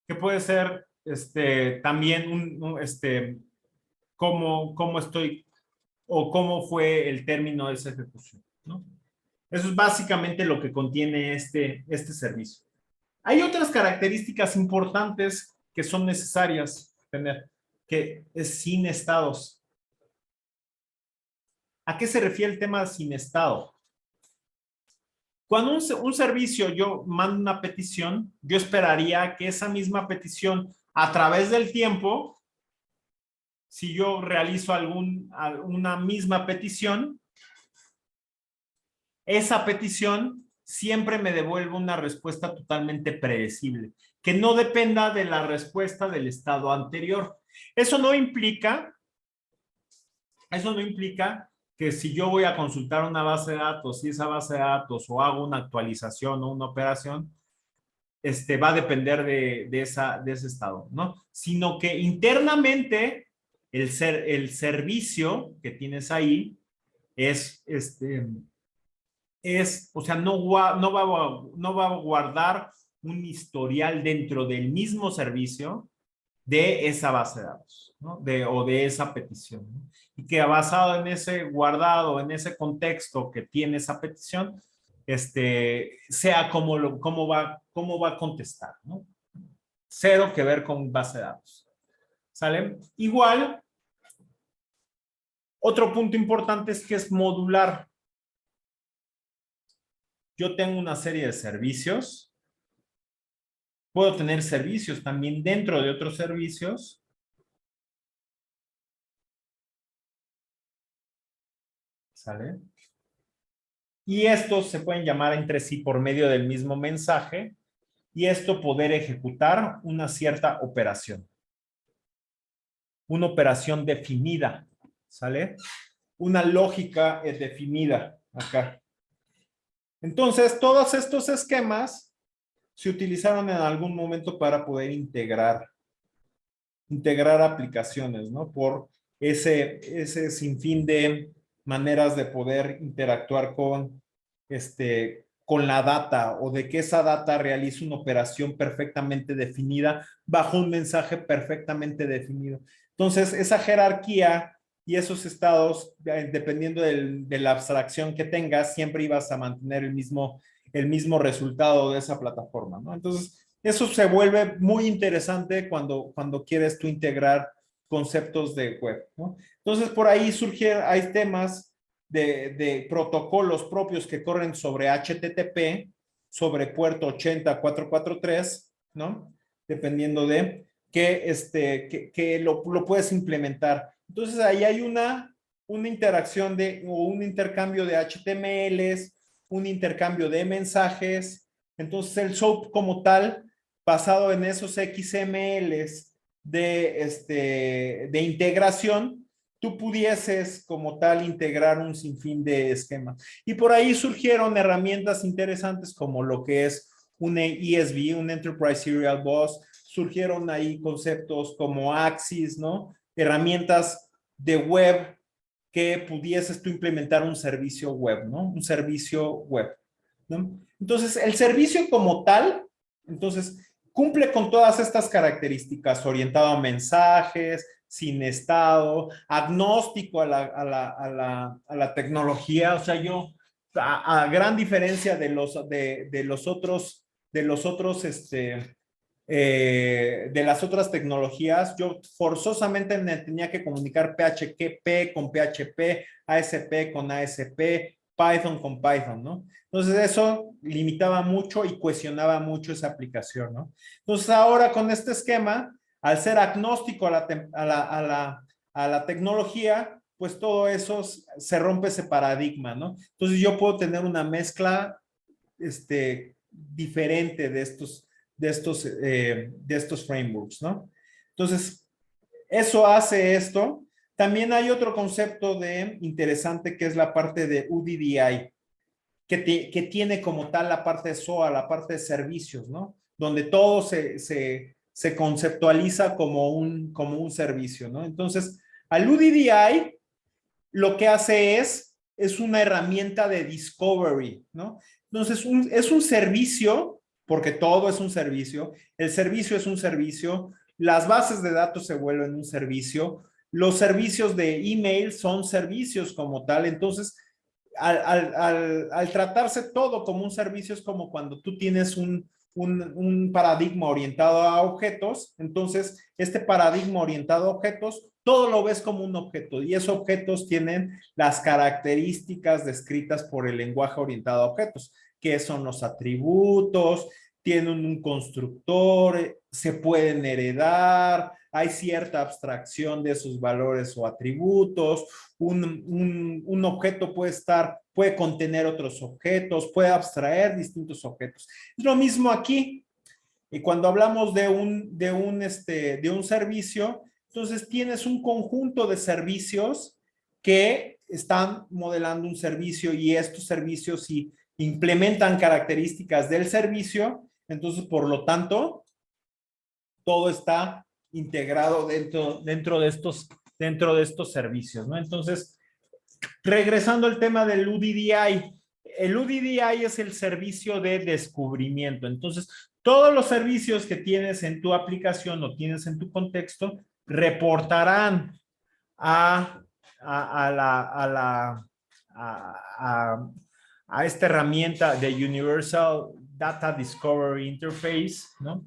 que puede ser también cómo estoy o cómo fue el término de esa ejecución, ¿no? Eso es básicamente lo que contiene este servicio. Hay otras características importantes que son necesarias tener, que es sin estados. ¿A qué se refiere el tema sin estado? Cuando un servicio yo mando una petición, yo esperaría que esa misma petición a través del tiempo, si yo realizo una misma petición, esa petición siempre me devuelve una respuesta totalmente predecible, que no dependa de la respuesta del estado anterior. Eso no implica que si yo voy a consultar una base de datos, si esa base de datos o hago una actualización o una operación, va a depender de ese estado, ¿no? Sino que internamente el servicio que tienes ahí o sea, no va a guardar un historial dentro del mismo servicio de esa base de datos, ¿no? O de esa petición, ¿no? Y que basado en ese guardado, en ese contexto que tiene esa petición, sea cómo va a contestar, ¿no? Cero que ver con base de datos. ¿Sale? Igual, otro punto importante es que es modular. Yo tengo una serie de servicios. Puedo tener servicios también dentro de otros servicios. ¿Sale? Y estos se pueden llamar entre sí por medio del mismo mensaje y esto poder ejecutar una cierta operación. Una operación definida, ¿sale? Una lógica definida acá. Entonces, todos estos esquemas se utilizaron en algún momento para poder integrar aplicaciones, ¿no? Por ese sinfín de maneras de poder interactuar con la data o de que esa data realice una operación perfectamente definida bajo un mensaje perfectamente definido. Entonces, esa jerarquía y esos estados, dependiendo de la abstracción que tengas, siempre ibas a mantener el mismo resultado de esa plataforma, ¿no? Entonces, eso se vuelve muy interesante cuando quieres tú integrar conceptos de web, ¿no? Entonces, por ahí hay temas de protocolos propios que corren sobre HTTP, sobre puerto 80443, ¿no? Dependiendo que lo puedes implementar. Entonces, ahí hay una interacción o un intercambio de HTMLs, un intercambio de mensajes. Entonces, el SOAP como tal, basado en esos XMLs de integración, tú pudieses como tal integrar un sinfín de esquemas. Y por ahí surgieron herramientas interesantes como lo que es un ESB, un Enterprise Serial Bus. Surgieron ahí conceptos como Axis, ¿no? Herramientas de web que pudieses tú implementar un servicio web, ¿no? Un servicio web, ¿no? Entonces, el servicio como tal, entonces, cumple con todas estas características, orientado a mensajes, sin estado, agnóstico a la tecnología. O sea, yo, a gran diferencia de los otros, de las otras tecnologías, yo forzosamente me tenía que comunicar PHP con PHP, ASP con ASP, Python con Python, ¿no? Entonces eso limitaba mucho y cuestionaba mucho esa aplicación, ¿no? Entonces ahora con este esquema, al ser agnóstico a la tecnología, pues todo eso se rompe ese paradigma, ¿no? Entonces yo puedo tener una mezcla diferente de estos frameworks, ¿no? Entonces, eso hace esto. También hay otro concepto interesante que es la parte de UDDI, que tiene como tal la parte de SOA, la parte de servicios, ¿no? Donde todo se conceptualiza como un servicio, ¿no? Entonces, al UDDI lo que hace es una herramienta de discovery, ¿no? Entonces, es un servicio, porque todo es un servicio, el servicio es un servicio, las bases de datos se vuelven un servicio, los servicios de email son servicios como tal. Entonces, al tratarse todo como un servicio, es como cuando tú tienes un paradigma orientado a objetos. Entonces, este paradigma orientado a objetos, todo lo ves como un objeto, y esos objetos tienen las características descritas por el lenguaje orientado a objetos, que son los atributos, tienen un constructor, se pueden heredar, hay cierta abstracción de esos valores o atributos. Un objeto puede contener otros objetos, puede abstraer distintos objetos. Es lo mismo aquí. Y cuando hablamos de un servicio, entonces tienes un conjunto de servicios que están modelando un servicio, y estos servicios sí implementan características del servicio. Entonces, por lo tanto, todo está integrado dentro de estos servicios, ¿no? Entonces, regresando al tema del UDDI, el UDDI es el servicio de descubrimiento. Entonces, todos los servicios que tienes en tu aplicación o tienes en tu contexto reportarán a, a, a la, a, la, a esta herramienta de Universal Data Discovery Interface, ¿no?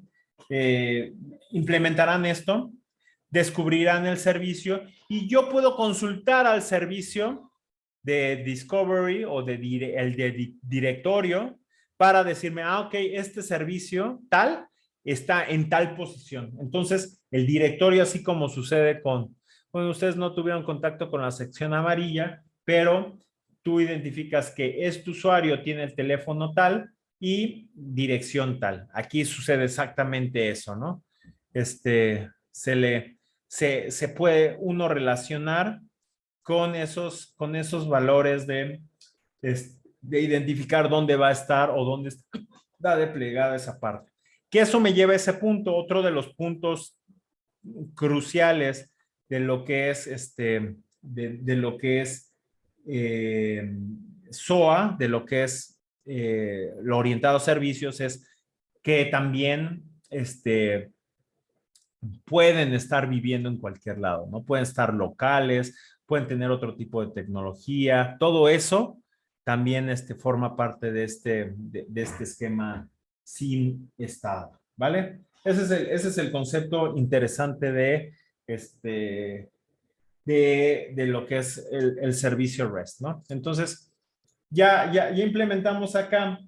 Implementarán esto, descubrirán el servicio, y yo puedo consultar al servicio de Discovery o el de directorio para decirme, ok, este servicio tal está en tal posición. Entonces, el directorio, así como sucede bueno, ustedes no tuvieron contacto con la sección amarilla, pero tú identificas que este usuario tiene el teléfono tal y dirección tal. Aquí sucede exactamente eso, ¿no? Se puede uno relacionar con esos valores de identificar dónde va a estar o dónde está desplegada esa parte. Que eso me lleva a ese punto, otro de los puntos cruciales de lo que es de lo que es eh, SOA, de lo que es lo orientado a servicios, es que también pueden estar viviendo en cualquier lado, ¿no? Pueden estar locales, pueden tener otro tipo de tecnología, todo eso también forma parte de este esquema sin estado, ¿vale? Ese es el concepto interesante de lo que es el servicio REST, ¿no? Entonces, ya implementamos acá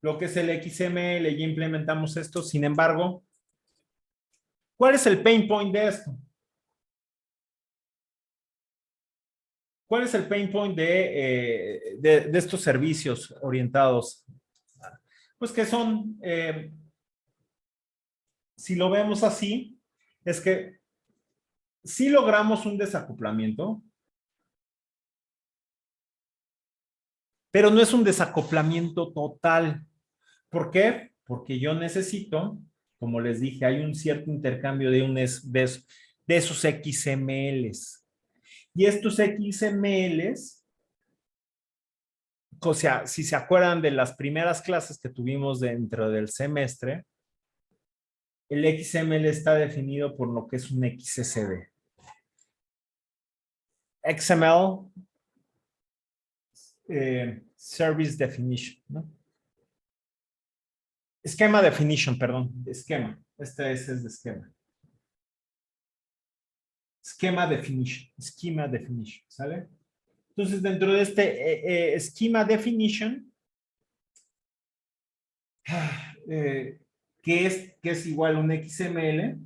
lo que es el XML, ya implementamos esto. Sin embargo, ¿Cuál es el pain point de esto? ¿Cuál es el pain point de estos servicios orientados? Pues que son, si lo vemos así, es que si logramos un desacoplamiento, pero no es un desacoplamiento total. ¿Por qué? Porque yo necesito, como les dije, hay un cierto intercambio de esos XMLs. Y estos XMLs, o sea, si se acuerdan de las primeras clases que tuvimos dentro del semestre, el XML está definido por lo que es un XSD. XML, Service Definition, ¿no? Schema Definition, perdón, esquema. Este es de esquema. Schema Definition, ¿sale? Entonces, dentro de este Schema Definition, que es igual a un XML,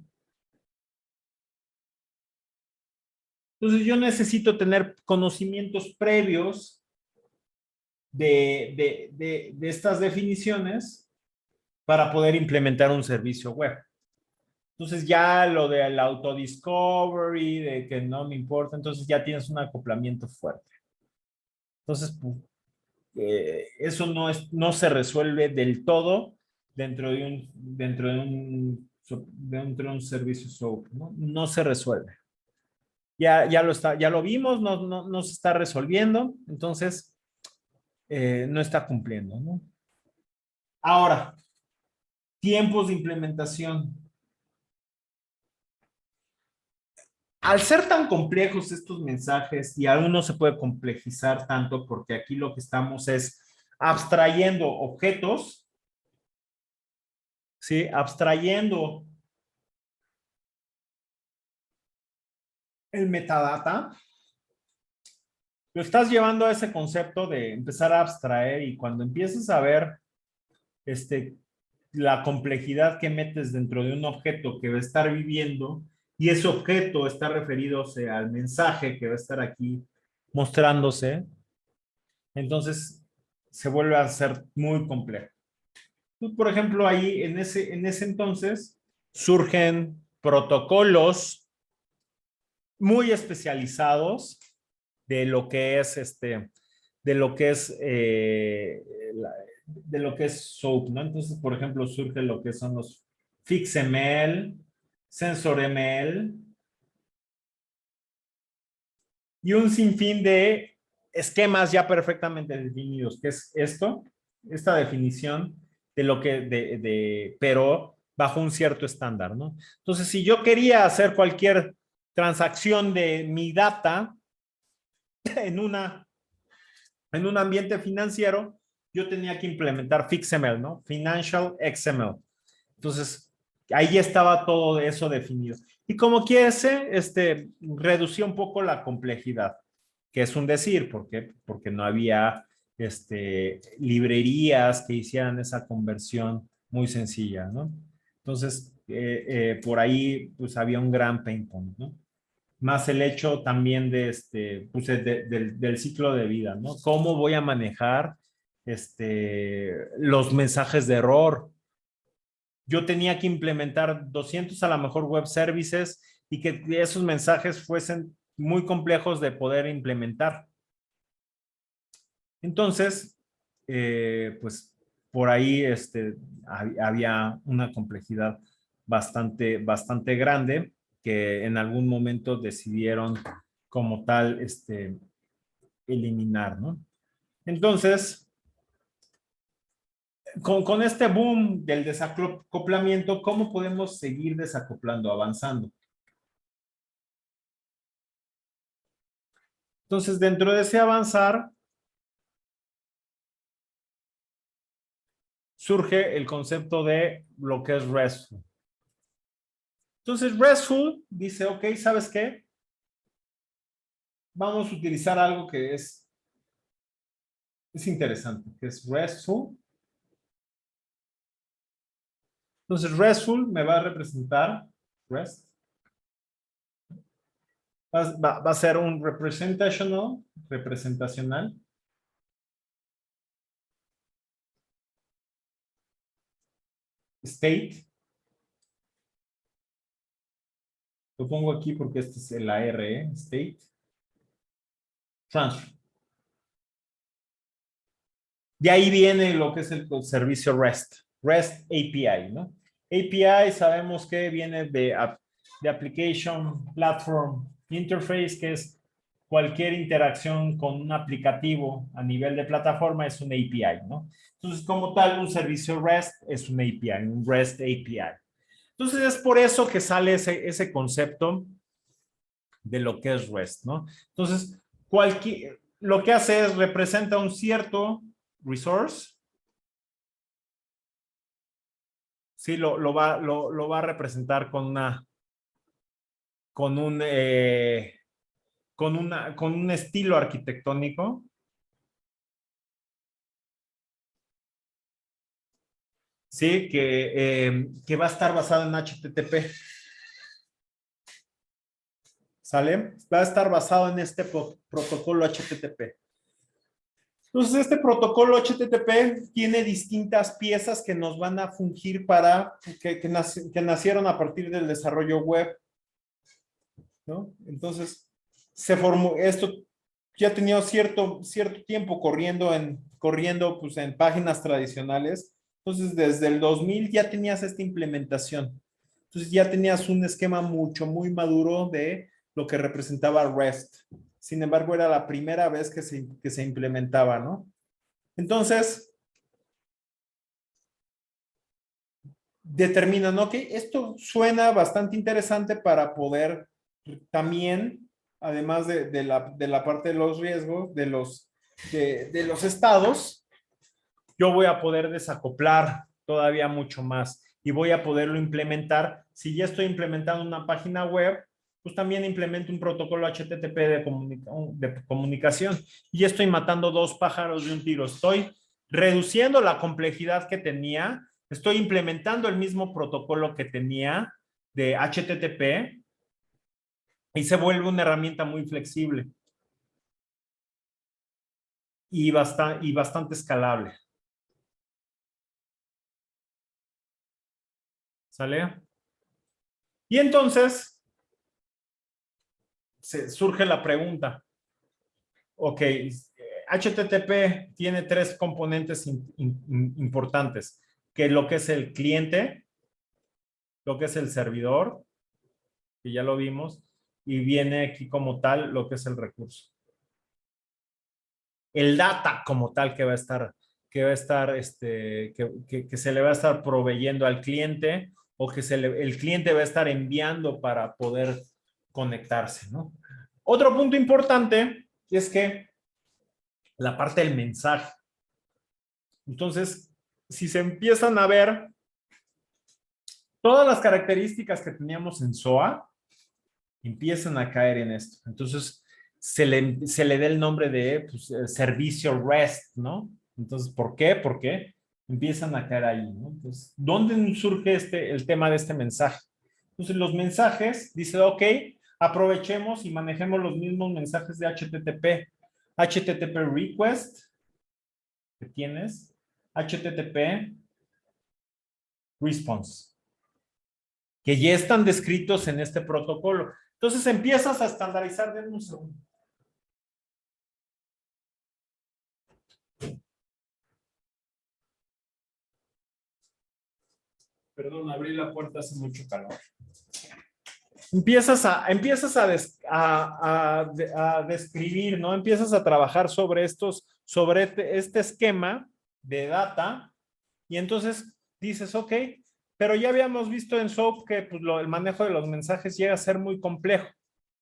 entonces yo necesito tener conocimientos previos de estas definiciones para poder implementar un servicio web. Entonces ya lo del autodiscovery, de que no me importa, entonces ya tienes un acoplamiento fuerte. Entonces, pues, eso no se resuelve del todo dentro de un servicio SOAP, ¿no? No se resuelve. Ya lo vimos, no se está resolviendo, entonces no está cumpliendo, ¿no? Ahora, tiempos de implementación. Al ser tan complejos estos mensajes, y aún no se puede complejizar tanto porque aquí lo que estamos es abstrayendo objetos, ¿sí? Abstrayendo el metadata, lo estás llevando a ese concepto de empezar a abstraer y cuando empiezas a ver este, la complejidad que metes dentro de un objeto que va a estar viviendo y ese objeto está referido al mensaje que va a estar aquí mostrándose, entonces se vuelve a ser muy complejo. Por ejemplo, ahí en ese entonces surgen protocolos muy especializados de lo que es de lo que es de lo que es SOAP, ¿no? Entonces, por ejemplo, surge lo que son los FixML, SensorML y un sinfín de esquemas ya perfectamente definidos, que es esta definición de lo que, pero bajo un cierto estándar, ¿no? Entonces, si yo quería hacer cualquier transacción de mi data en en un ambiente financiero, yo tenía que implementar FixML, ¿no? Financial XML. Entonces, ahí estaba todo eso definido. Y como quiese, reducía un poco la complejidad, que es un decir, porque no había librerías que hicieran esa conversión muy sencilla, ¿no? Entonces, por ahí, pues había un gran pain point, ¿no? Más el hecho también de pues, del ciclo de vida, ¿no? ¿Cómo voy a manejar los mensajes de error? Yo tenía que implementar 200 a lo mejor web services y que esos mensajes fuesen muy complejos de poder implementar. Entonces, pues por ahí había una complejidad bastante grande que en algún momento decidieron como tal eliminar, ¿no? Entonces, con este boom del desacoplamiento, ¿cómo podemos seguir desacoplando, avanzando? Entonces, dentro de ese avanzar, surge el concepto de lo que es RESTful. Entonces, RESTful dice, ok, ¿sabes qué? Vamos a utilizar algo que es interesante, que es RESTful. Entonces, RESTful me va a representar REST. Va a ser un representacional. State. Lo pongo aquí porque este es el AR, State. Transfer. De ahí viene lo que es el servicio REST. REST API, ¿no? API sabemos que viene de Application Platform Interface, que es cualquier interacción con un aplicativo a nivel de plataforma es un API, ¿no? Entonces, como tal, un servicio REST es un API, un REST API. Entonces, es por eso que sale ese concepto de lo que es REST, ¿no? Entonces, lo que hace es representa un cierto resource. Sí, lo va a representar con un estilo arquitectónico. Sí, que va a estar basado en HTTP. ¿Sale? Va a estar basado en este protocolo HTTP. Entonces, este protocolo HTTP tiene distintas piezas que nos van a fungir para, que nacieron a partir del desarrollo web, ¿no? Entonces, se formó, esto ya tenía cierto tiempo corriendo pues, en páginas tradicionales. Entonces, desde el 2000 ya tenías esta implementación. Entonces, ya tenías un esquema muy maduro de lo que representaba REST. Sin embargo, era la primera vez que se implementaba, ¿no? Entonces, determinan, ¿no? Que esto suena bastante interesante para poder también, además de la parte de los riesgos, de los estados, yo voy a poder desacoplar todavía mucho más y voy a poderlo implementar. Si ya estoy implementando una página web, pues también implemento un protocolo HTTP de comunicación y ya estoy matando dos pájaros de un tiro. Estoy reduciendo la complejidad que tenía, estoy implementando el mismo protocolo que tenía de HTTP y se vuelve una herramienta muy flexible y bastante escalable. ¿Sale? Y entonces surge la pregunta. Ok, HTTP tiene tres componentes importantes, que lo que es el cliente, lo que es el servidor, que ya lo vimos, y viene aquí como tal lo que es el recurso. El data como tal que se le va a estar proveyendo al cliente o que el cliente va a estar enviando para poder conectarse, ¿no? Otro punto importante es que la parte del mensaje. Entonces, si se empiezan a ver todas las características que teníamos en SOA, empiezan a caer en esto. Entonces, se le da el nombre de pues, servicio REST, ¿no? Entonces, ¿por qué? Porque empiezan a caer ahí, ¿no? Entonces, ¿dónde surge el tema de este mensaje? Entonces, los mensajes, dice, ok, aprovechemos y manejemos los mismos mensajes de HTTP. HTTP request que tienes, HTTP response, que ya están descritos en este protocolo. Entonces empiezas a estandarizar de un segundo. Perdón, abrí la puerta, hace mucho calor. Empiezas a describir, ¿no? Empiezas a trabajar sobre este esquema de data y entonces dices, ok, pero ya habíamos visto en SOAP que pues, el manejo de los mensajes llega a ser muy complejo.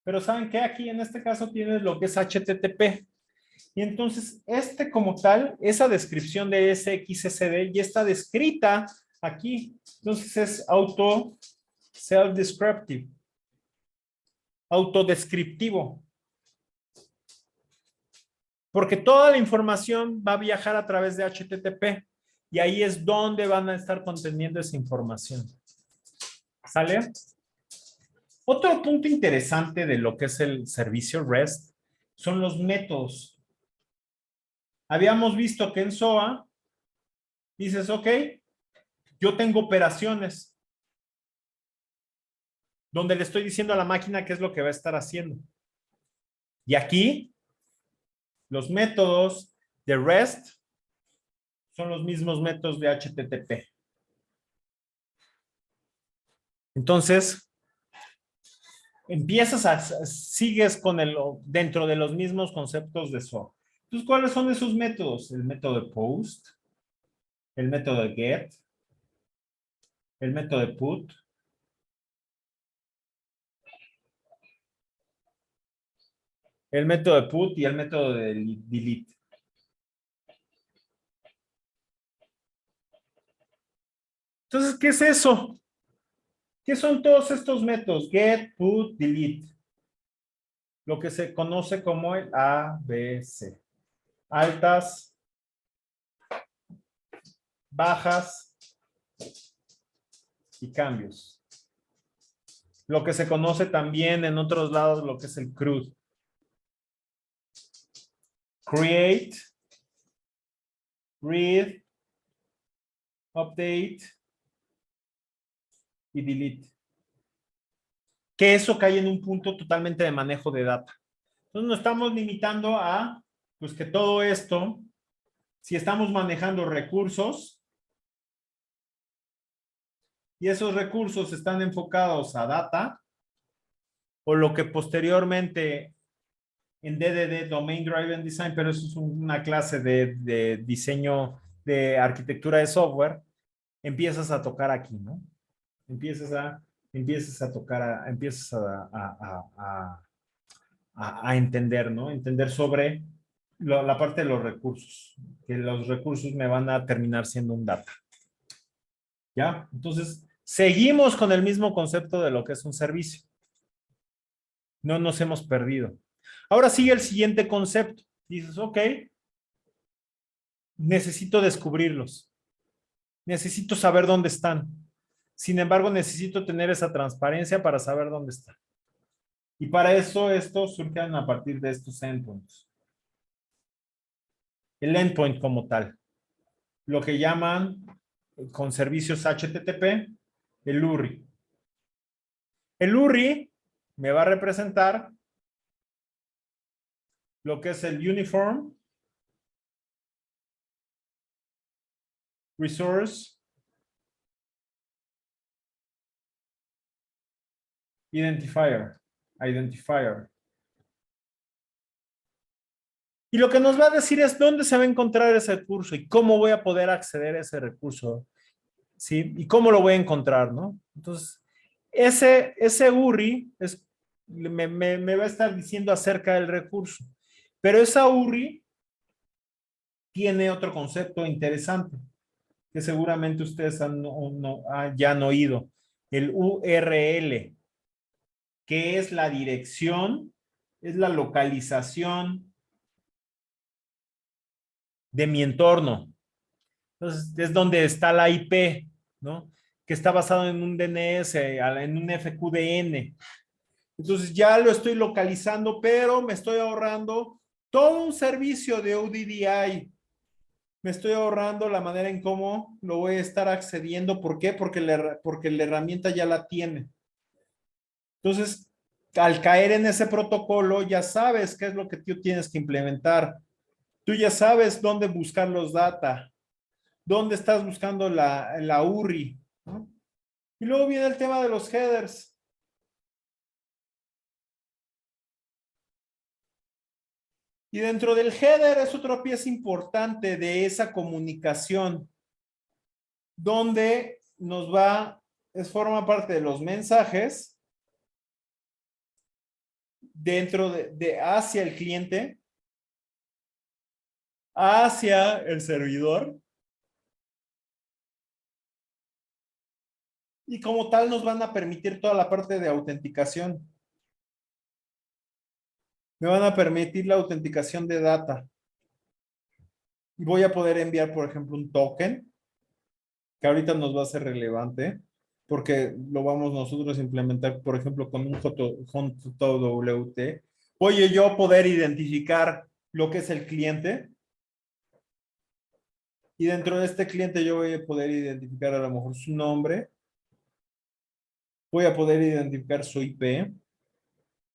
Pero ¿saben qué? Aquí en este caso tienes lo que es HTTP. Y entonces, como tal, esa descripción de SXSD ya está descrita aquí. Entonces es self-descriptive, autodescriptivo. Porque toda la información va a viajar a través de HTTP y ahí es donde van a estar conteniendo esa información. ¿Sale? Otro punto interesante de lo que es el servicio REST son los métodos. Habíamos visto que en SOA dices, ok, yo tengo operaciones donde le estoy diciendo a la máquina qué es lo que va a estar haciendo. Y aquí, los métodos de REST son los mismos métodos de HTTP. Entonces, sigues con dentro de los mismos conceptos de SOA. Entonces, ¿cuáles son esos métodos? El método de POST, el método de GET, el método de PUT, el método de PUT y el método de DELETE. Entonces, ¿qué es eso? ¿Qué son todos estos métodos? Get, put, delete. Lo que se conoce como el ABC. Altas, bajas y cambios. Lo que se conoce también en otros lados, lo que es el CRUD. Create, read, update y delete. Que eso cae en un punto totalmente de manejo de data. Entonces nos estamos limitando a, pues que todo esto, si estamos manejando recursos y esos recursos están enfocados a data, o lo que posteriormente en DDD, Domain Driven Design, pero eso es una clase de diseño de arquitectura de software, empiezas a tocar aquí, ¿no? Empiezas a tocar, empiezas a entender, ¿no? Entender sobre la parte de los recursos, que los recursos me van a terminar siendo un data. ¿Ya? Entonces, seguimos con el mismo concepto de lo que es un servicio. No nos hemos perdido. Ahora sigue el siguiente concepto. Dices, ok, necesito descubrirlos. Necesito saber dónde están. Sin embargo, necesito tener esa transparencia para saber dónde están. Y para eso, estos surgen a partir de estos endpoints. El endpoint como tal. Lo que llaman con servicios HTTP, el URI. El URI me va a representar lo que es el Uniform Resource Identifier. Y lo que nos va a decir es dónde se va a encontrar ese recurso y cómo voy a poder acceder a ese recurso, ¿sí? Y cómo lo voy a encontrar, ¿no? Entonces, ese URI me va a estar diciendo acerca del recurso. Pero esa URI tiene otro concepto interesante que seguramente ustedes ya han oído, el URL, que es la dirección, es la localización de mi entorno. Entonces, es donde está la IP, ¿no? Que está basado en un DNS, en un FQDN. Entonces, ya lo estoy localizando, pero me estoy ahorrando todo un servicio de ODDI. Me estoy ahorrando la manera en cómo lo voy a estar accediendo. ¿Por qué? Porque la herramienta ya la tiene. Entonces, al caer en ese protocolo, ya sabes qué es lo que tú tienes que implementar. Tú ya sabes dónde buscar los data, dónde estás buscando la URI, ¿no? Y luego viene el tema de los headers. Y dentro del header es otra pieza importante de esa comunicación, donde forma parte de los mensajes dentro hacia el cliente, hacia el servidor, y como tal nos van a permitir toda la parte de autenticación. Me van a permitir la autenticación de data. Y voy a poder enviar, por ejemplo, un token, que ahorita nos va a ser relevante, porque lo vamos nosotros a implementar, por ejemplo, con un JWT. Oye, yo poder identificar lo que es el cliente y dentro de este cliente yo voy a poder identificar a lo mejor su nombre, voy a poder identificar su IP,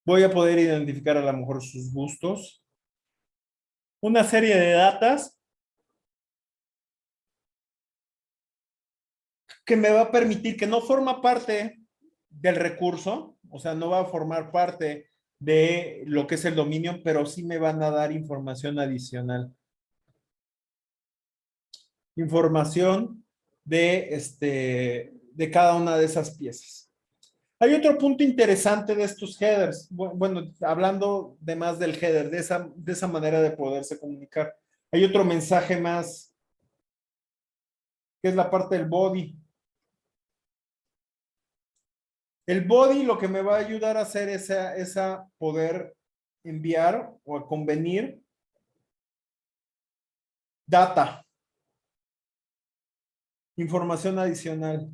voy a poder identificar a lo mejor sus gustos, una serie de datas que me va a permitir que no forma parte del recurso, o sea, no va a formar parte de lo que es el dominio, pero sí me van a dar información adicional. Información de cada una de esas piezas. Hay otro punto interesante de estos headers. Bueno, hablando de más del header, de esa manera de poderse comunicar. Hay otro mensaje más, que es la parte del body. El body lo que me va a ayudar a hacer es a poder enviar o a convenir data, información adicional.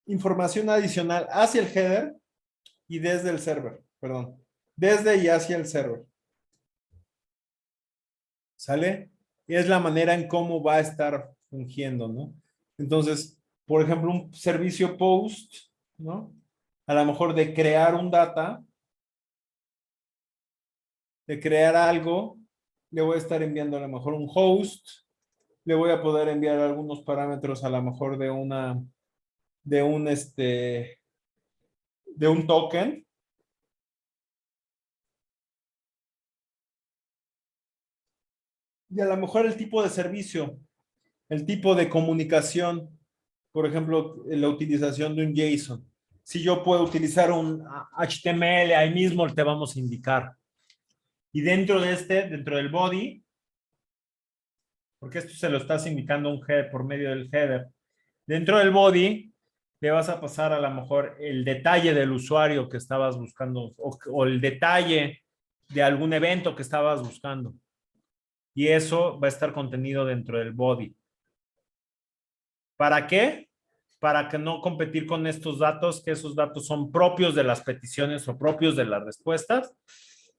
Información adicional hacia el header y desde el server, perdón, desde y hacia el server. ¿Sale? Y es la manera en cómo va a estar fungiendo, ¿no? Entonces, por ejemplo, un servicio post, ¿no? A lo mejor de crear un data, de crear algo, le voy a estar enviando a lo mejor un host, le voy a poder enviar algunos parámetros a lo mejor de un, de un token. Y a lo mejor el tipo de servicio, el tipo de comunicación, por ejemplo, la utilización de un JSON. Si yo puedo utilizar un HTML, ahí mismo te vamos a indicar. Y dentro de dentro del body, porque esto se lo estás indicando un header por medio del header, dentro del body le vas a pasar a lo mejor el detalle del usuario que estabas buscando o el detalle de algún evento que estabas buscando. Y eso va a estar contenido dentro del body. ¿Para qué? Para que no competir con estos datos, que esos datos son propios de las peticiones o propios de las respuestas.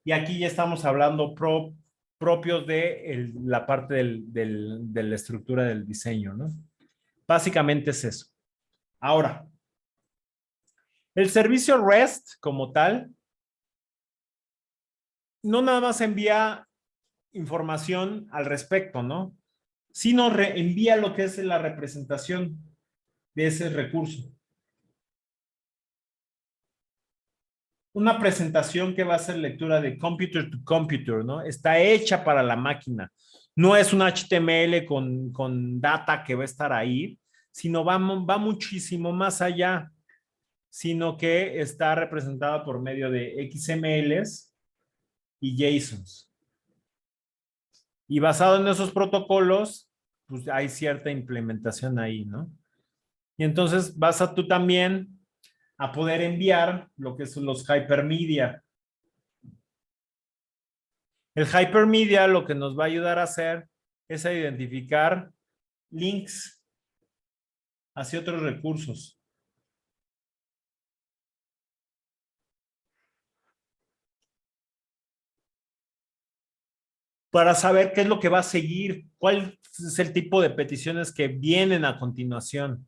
Y aquí ya estamos hablando propios de la parte de la estructura del diseño, ¿no? Básicamente es eso. Ahora, el servicio REST como tal, no nada más envía información al respecto, ¿no? Sino envía lo que es la representación de ese recurso. Una presentación que va a ser lectura de computer to computer, ¿no? Está hecha para la máquina. No es un HTML con data que va a estar ahí, sino va muchísimo más allá, sino que está representada por medio de XMLs y JSONs. Y basado en esos protocolos, pues hay cierta implementación ahí, ¿no? Y entonces vas a tú también a poder enviar lo que son los hypermedia. El hypermedia lo que nos va a ayudar a hacer es a identificar links hacia otros recursos. Para saber qué es lo que va a seguir, cuál es el tipo de peticiones que vienen a continuación,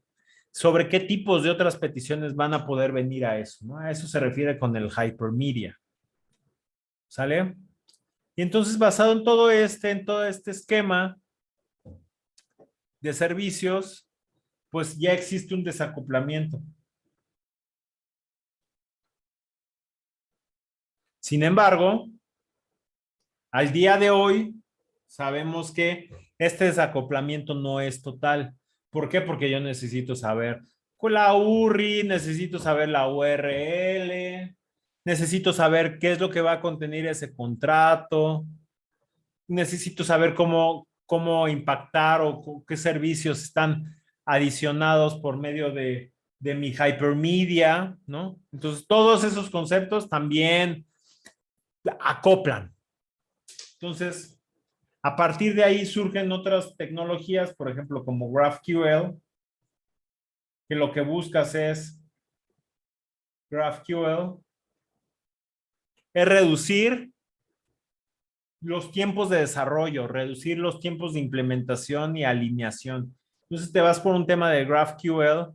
sobre qué tipos de otras peticiones van a poder venir a eso, ¿no? A eso se refiere con el hypermedia. ¿Sale? Y entonces, basado en todo este esquema de servicios, pues ya existe un desacoplamiento. Sin embargo, al día de hoy, sabemos que este desacoplamiento no es total. ¿Por qué? Porque yo necesito saber con la URI, necesito saber la URL, necesito saber qué es lo que va a contener ese contrato, necesito saber cómo impactar o qué servicios están adicionados por medio de mi hypermedia, ¿no? Entonces, todos esos conceptos también acoplan. Entonces, a partir de ahí surgen otras tecnologías, por ejemplo, como GraphQL, que lo que buscas es GraphQL, es reducir los tiempos de desarrollo, reducir los tiempos de implementación y alineación. Entonces te vas por un tema de GraphQL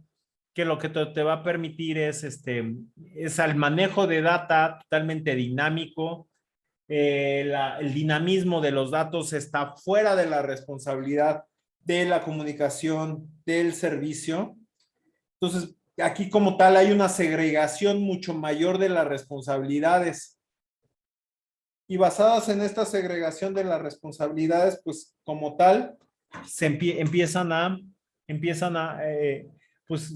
que lo que te va a permitir es al manejo de data totalmente dinámico. El dinamismo de los datos está fuera de la responsabilidad de la comunicación del servicio. Entonces, aquí como tal hay una segregación mucho mayor de las responsabilidades. Y basadas en esta segregación de las responsabilidades, pues como tal, empiezan a pues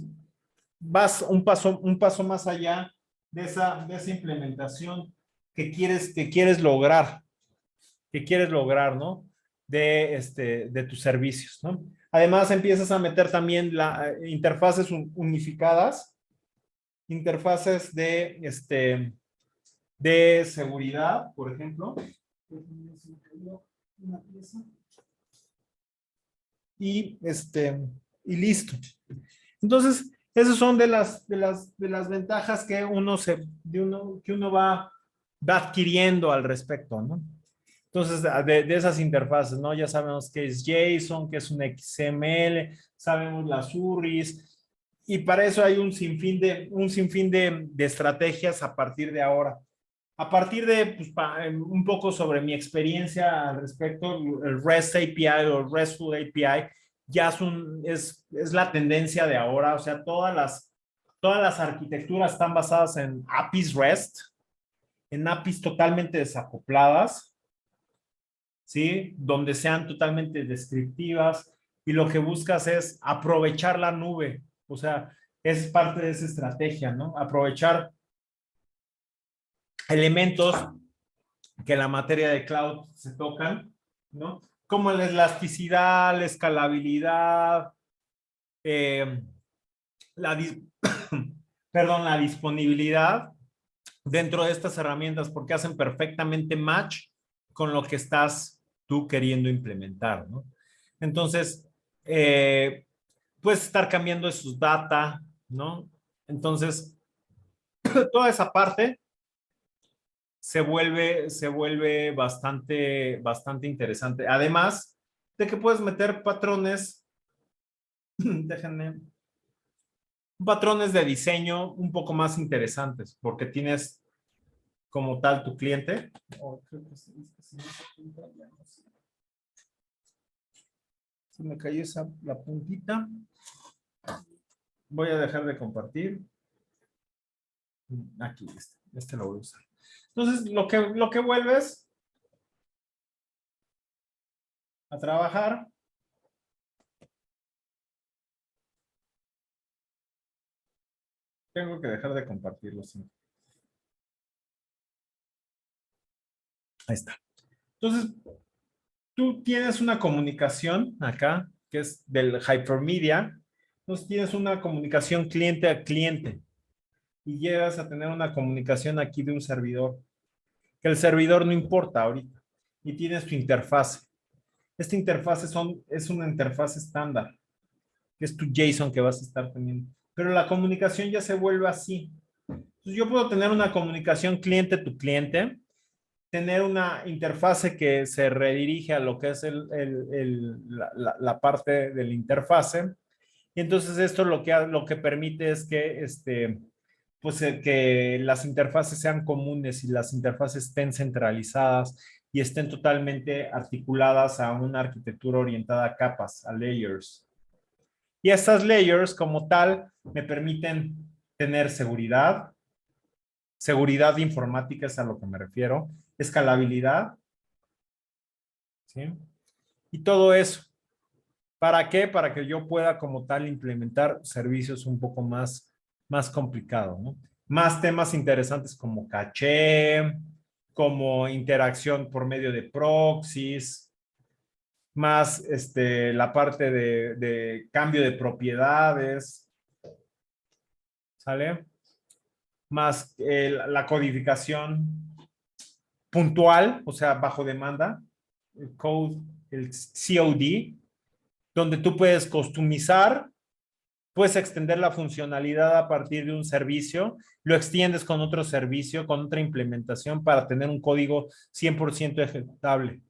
vas un paso más allá de esa implementación que quieres lograr, ¿no? De tus servicios, ¿no? Además, empiezas a meter también interfaces unificadas, interfaces de seguridad, por ejemplo. Y, y listo. Entonces, esas son de las ventajas que uno va adquiriendo al respecto, ¿no? Entonces, de esas interfaces, ¿no? Ya sabemos qué es JSON, qué es un XML, sabemos las URIs, y para eso hay un sinfín de estrategias a partir de ahora. A partir de pues, un poco sobre mi experiencia al respecto, el REST API o RESTful API ya es la tendencia de ahora. O sea, todas las arquitecturas están basadas en APIs REST, en APIs totalmente desacopladas, ¿sí? Donde sean totalmente descriptivas y lo que buscas es aprovechar la nube. O sea, es parte de esa estrategia, ¿no? Aprovechar elementos que en la materia de cloud se tocan, ¿no? Como la elasticidad, la escalabilidad, eh, la, perdón, la disponibilidad dentro de estas herramientas porque hacen perfectamente match con lo que estás tú queriendo implementar, ¿no? Entonces, puedes estar cambiando sus data, ¿no? Entonces, toda esa parte se vuelve bastante interesante. Además de que puedes meter patrones, déjenme, patrones de diseño un poco más interesantes, porque tienes como tal tu cliente. Oh, creo que se me cayó la puntita. Voy a dejar de compartir. Aquí, lo voy a usar. Entonces, lo que vuelves a trabajar tengo que dejar de compartirlo. ¿Sí? Ahí está. Entonces, tú tienes una comunicación acá, que es del hypermedia. Entonces, tienes una comunicación cliente a cliente y llegas a tener una comunicación aquí de un servidor, que el servidor no importa ahorita, y tienes tu interfase. Esta interfase es una interfase estándar, que es tu JSON que vas a estar teniendo. Pero la comunicación ya se vuelve así. Entonces, yo puedo tener una comunicación cliente-tu cliente, tener una interfase que se redirige a lo que es la parte de la interfase. Y entonces esto lo que permite es que, pues, que las interfaces sean comunes y las interfaces estén centralizadas y estén totalmente articuladas a una arquitectura orientada a capas, a layers. Y estas layers como tal me permiten tener seguridad informática es a lo que me refiero, escalabilidad, ¿sí? Y todo eso. ¿Para qué? Para que yo pueda como tal implementar servicios un poco más complicados, ¿no? Más temas interesantes como caché, como interacción por medio de proxies, más la parte de cambio de propiedades, ¿sale? Más la codificación. puntual, o sea, bajo demanda, el COD, donde tú puedes customizar, puedes extender la funcionalidad a partir de un servicio, lo extiendes con otro servicio, con otra implementación para tener un código 100% ejecutable.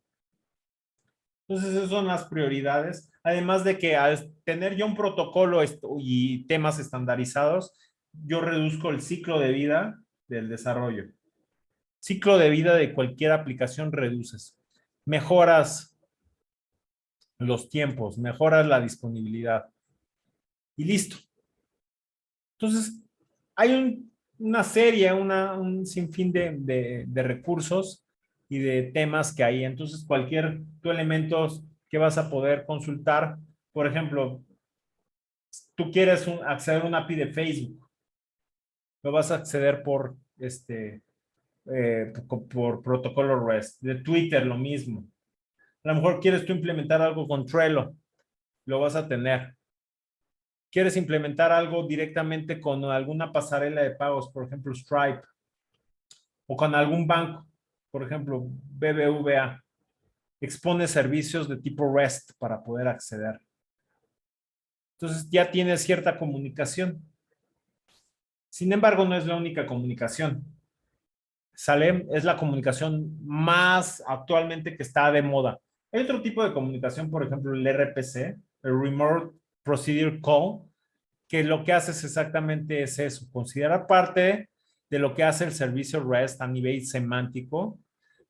Entonces, esas son las prioridades. Además de que al tener yo un protocolo y temas estandarizados, yo reduzco el ciclo de vida del desarrollo. Ciclo de vida de cualquier aplicación reduces. Mejoras los tiempos, mejoras la disponibilidad y listo. Entonces, hay una serie, un sinfín de recursos y de temas que hay. Entonces, cualquier tu elementos que vas a poder consultar, por ejemplo, tú quieres acceder a una API de Facebook, lo vas a acceder por protocolo REST. De Twitter, lo mismo. A lo mejor quieres tú implementar algo con Trello, lo vas a tener. Quieres implementar algo directamente con alguna pasarela de pagos, por ejemplo, Stripe, o con algún banco, por ejemplo, BBVA, expone servicios de tipo REST para poder acceder. Entonces ya tienes cierta comunicación. Sin embargo, no es la única comunicación. Salem es la comunicación más actualmente que está de moda. Hay otro tipo de comunicación, por ejemplo, el RPC, el Remote Procedure Call, que lo que hace es exactamente es eso, considerar parte de lo que hace el servicio REST a nivel semántico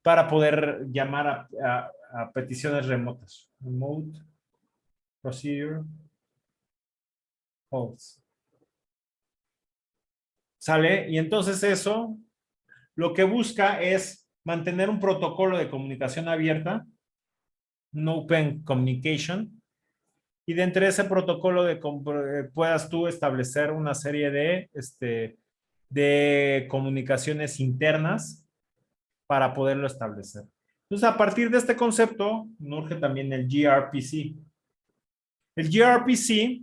para poder llamar a peticiones remotas. Remote Procedure Calls. ¿Sale? Y entonces eso lo que busca es mantener un protocolo de comunicación abierta, un Open Communication, y dentro de ese protocolo puedas tú establecer una serie de comunicaciones internas para poderlo establecer. Entonces, a partir de este concepto, urge también el gRPC. El gRPC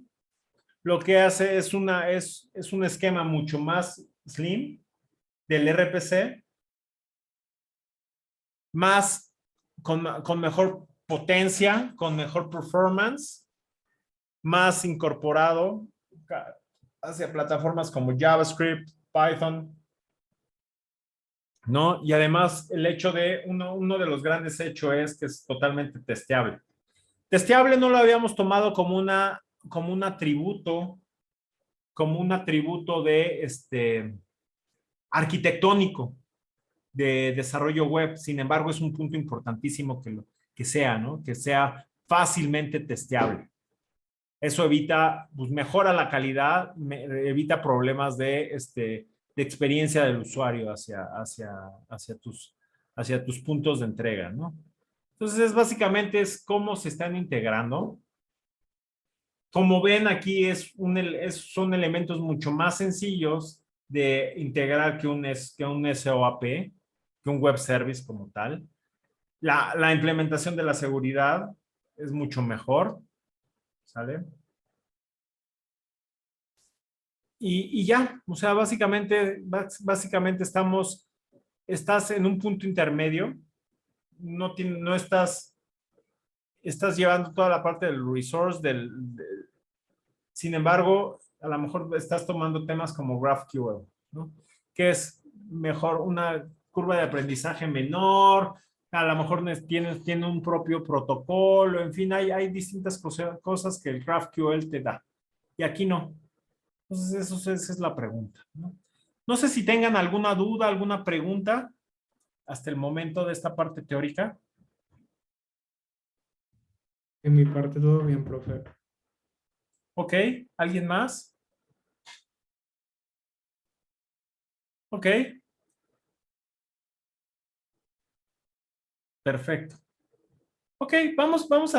lo que hace es un esquema mucho más slim del RPC, más con mejor potencia, con mejor performance, más incorporado hacia plataformas como JavaScript, Python, ¿no? Y además el hecho de, uno de los grandes hechos es que es totalmente testeable. Testeable no lo habíamos tomado como un atributo de arquitectónico de desarrollo web. Sin embargo, es un punto importantísimo que sea, ¿no? Que sea fácilmente testeable. Eso evita, pues mejora la calidad, evita problemas de experiencia del usuario hacia tus puntos de entrega, ¿no? Entonces, básicamente es cómo se están integrando. Como ven aquí, son elementos mucho más sencillos de integrar que un SOAP, que un web service como tal. La implementación de la seguridad es mucho mejor, ¿sale? Y ya, o sea, básicamente estás en un punto intermedio, no estás llevando toda la parte del resource, sin embargo, a lo mejor estás tomando temas como GraphQL, ¿no? Que es mejor una curva de aprendizaje menor, a lo mejor tiene un propio protocolo, en fin, hay distintas cosas que el GraphQL te da. Y aquí no. Entonces, esa es la pregunta, ¿no? No sé si tengan alguna duda, alguna pregunta hasta el momento de esta parte teórica. En mi parte todo bien, profe. Ok, ¿alguien más? Ok, perfecto. Ok, vamos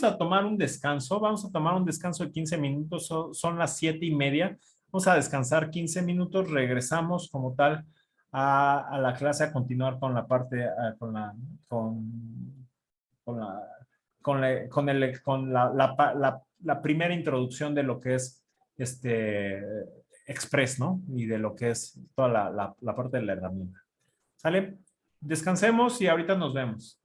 a tomar un descanso. Vamos a tomar un descanso de 15 minutos. Son las 7:30. Vamos a descansar 15 minutos. Regresamos como tal a la clase a continuar con la parte, con la, la primera introducción de lo que es Express, ¿no? Y de lo que es toda la parte de la herramienta. ¿Sale? Descansemos y ahorita nos vemos.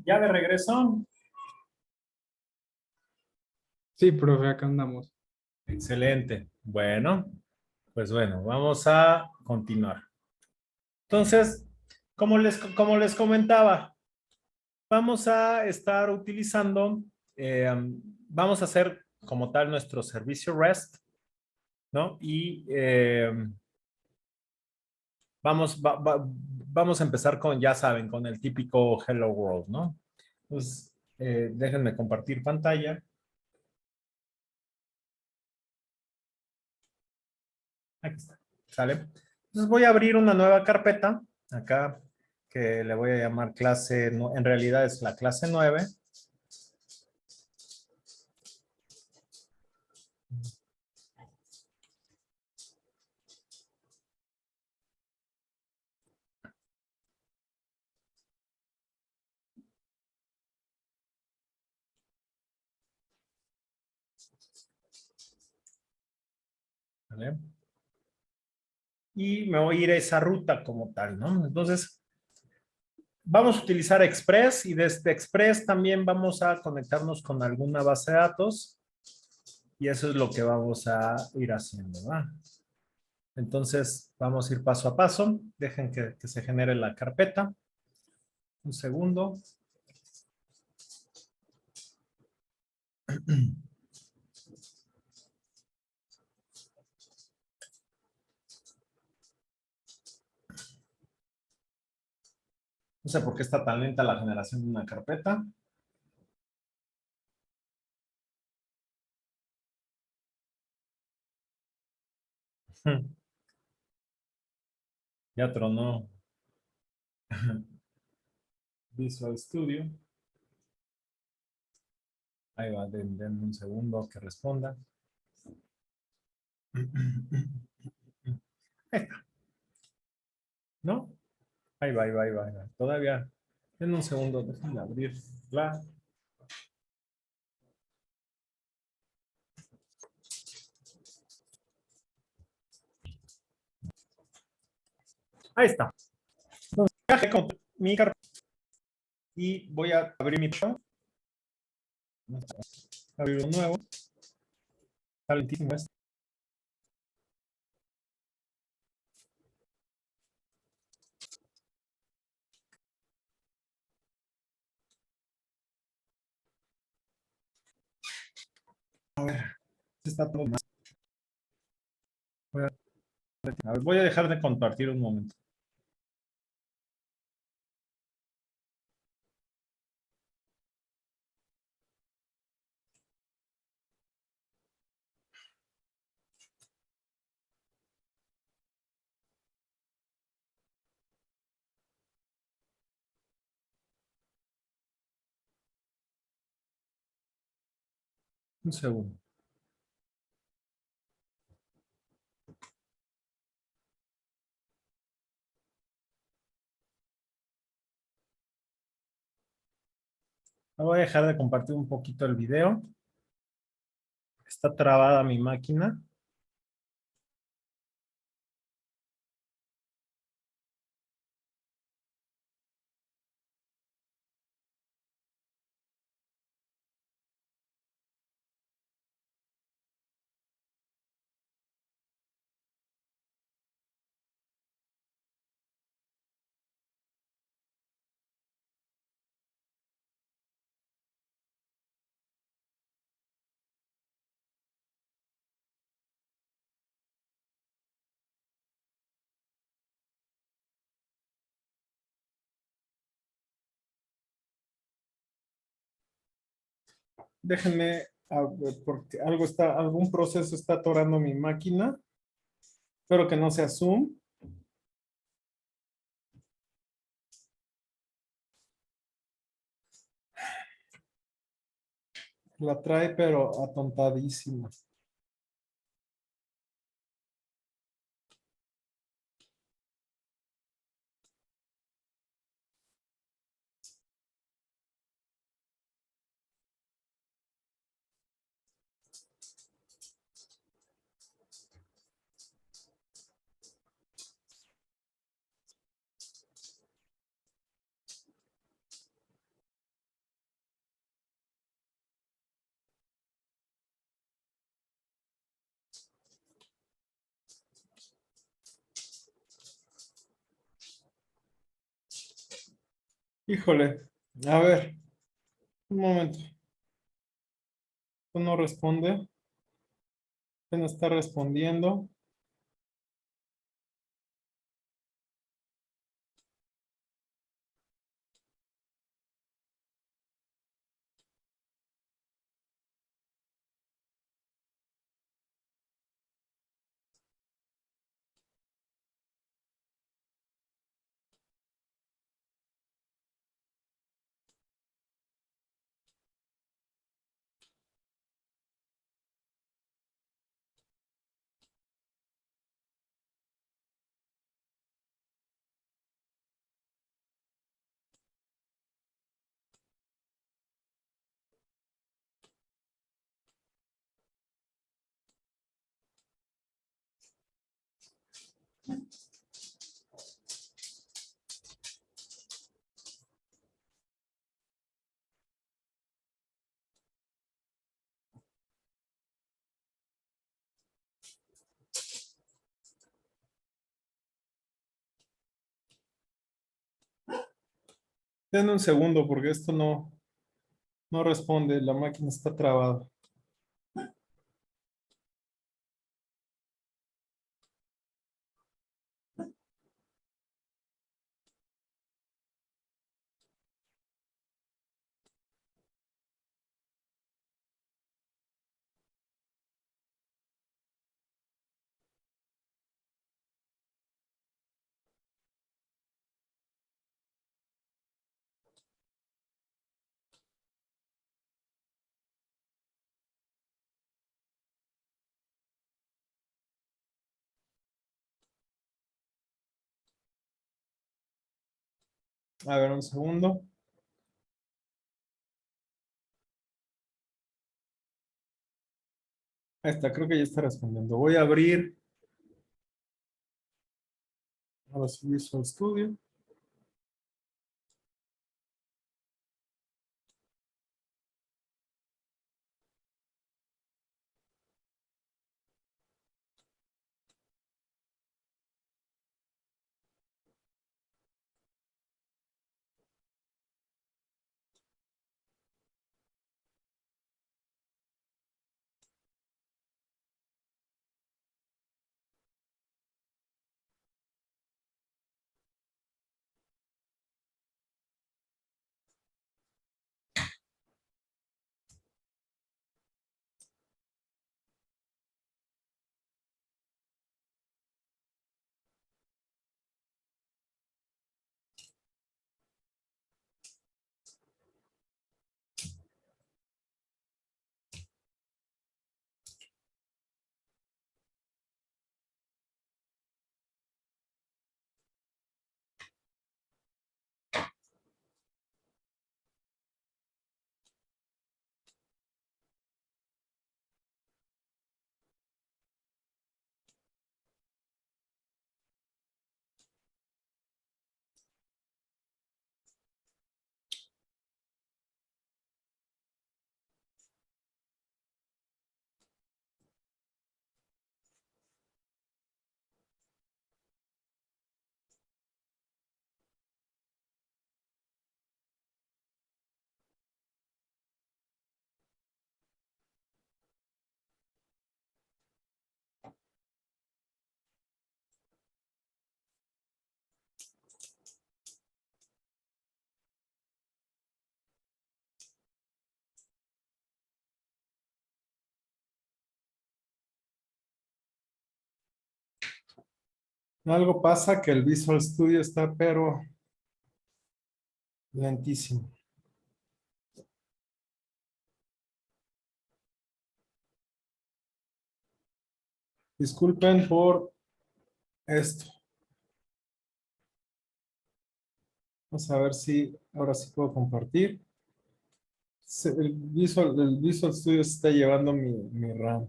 ¿Ya de regreso? Sí, profe, acá andamos. Excelente. Bueno, pues bueno, vamos a continuar. Entonces, como les comentaba, vamos a estar utilizando, eh, vamos a hacer como tal nuestro servicio REST, ¿no? Y vamos a empezar con, ya saben, con el típico Hello World, ¿no? Entonces, déjenme compartir pantalla. Aquí está. ¿Sale? Entonces voy a abrir una nueva carpeta acá que le voy a llamar clase, en realidad es la clase 9. ¿Vale? Y me voy a ir a esa ruta como tal, ¿no? Entonces, vamos a utilizar Express y desde Express también vamos a conectarnos con alguna base de datos y eso es lo que vamos a ir haciendo, ¿va? Entonces, vamos a ir paso a paso. Dejen que se genere la carpeta. Un segundo. No sé por qué está tan lenta la generación de una carpeta. Ya tronó Visual Studio. Ahí va, denme un segundo que responda. Ahí está. ¿No? Ahí va, ahí va, ahí va, ahí va. Todavía, denme un segundo, déjenme abrirla. Ahí está. Entonces, ya con mi carpeta y voy a abrir mi show. Abrir un nuevo. Está lentísimo esto. Está todo mal. Voy a dejar de compartir un momento. Un segundo. Voy a dejar de compartir un poquito el video. Está trabada mi máquina. Déjenme, porque algún proceso está atorando mi máquina. Espero que no sea Zoom. La trae, pero atontadísima. Híjole, a ver, un momento. Esto no responde. Apenas está respondiendo. Denme un segundo porque esto no responde. La máquina está trabada. A ver, un segundo. Ahí está, creo que ya está respondiendo. Voy a abrir. Ahora sí, Visual Studio. Algo pasa que el Visual Studio está, pero lentísimo. Disculpen por esto. Vamos a ver si ahora sí puedo compartir. El Visual Studio se está llevando mi RAM.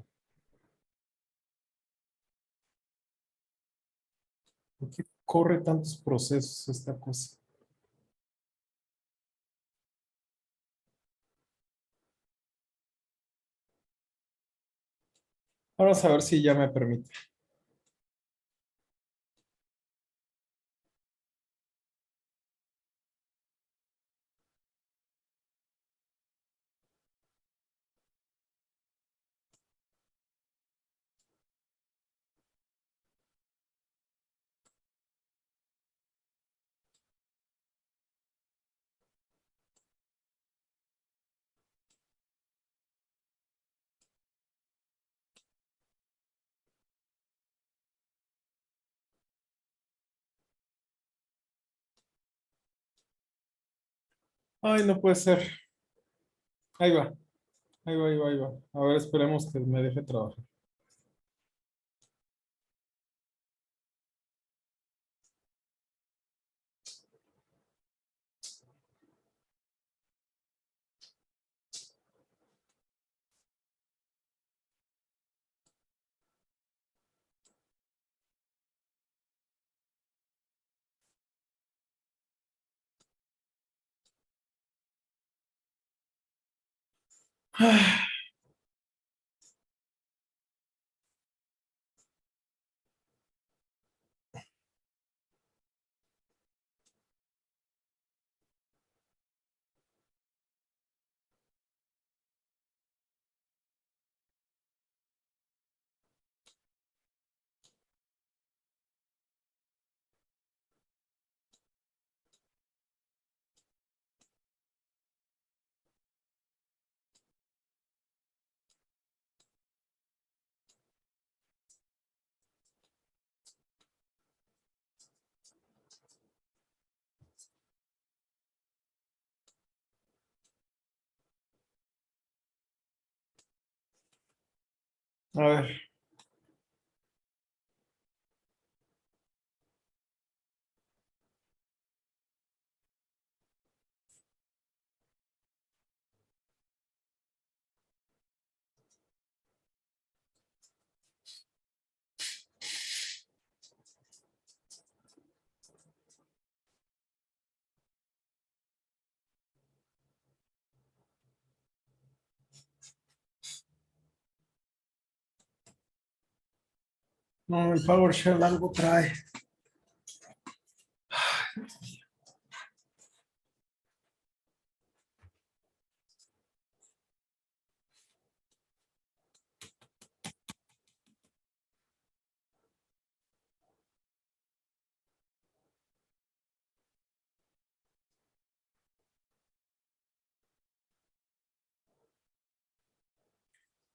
¿Por qué corre tantos procesos esta cosa? Vamos a ver si ya me permite. Ay, no puede ser. Ahí va, ahí va, ahí va, ahí va. A ver, esperemos que me deje trabajar. A ver. No, el PowerShell algo trae.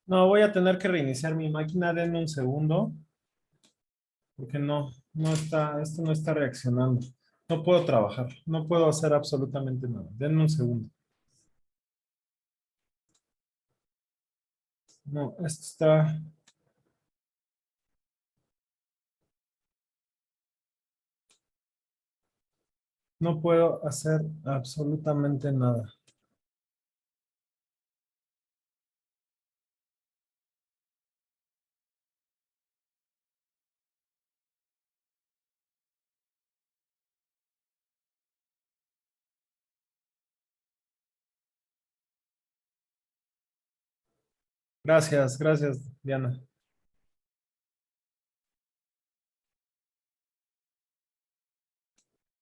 No, voy a tener que reiniciar mi máquina. Denme un segundo, porque no está, esto no está reaccionando. No puedo trabajar, no puedo hacer absolutamente nada. Denme un segundo. No, esto está. No puedo hacer absolutamente nada. Gracias, gracias, Diana.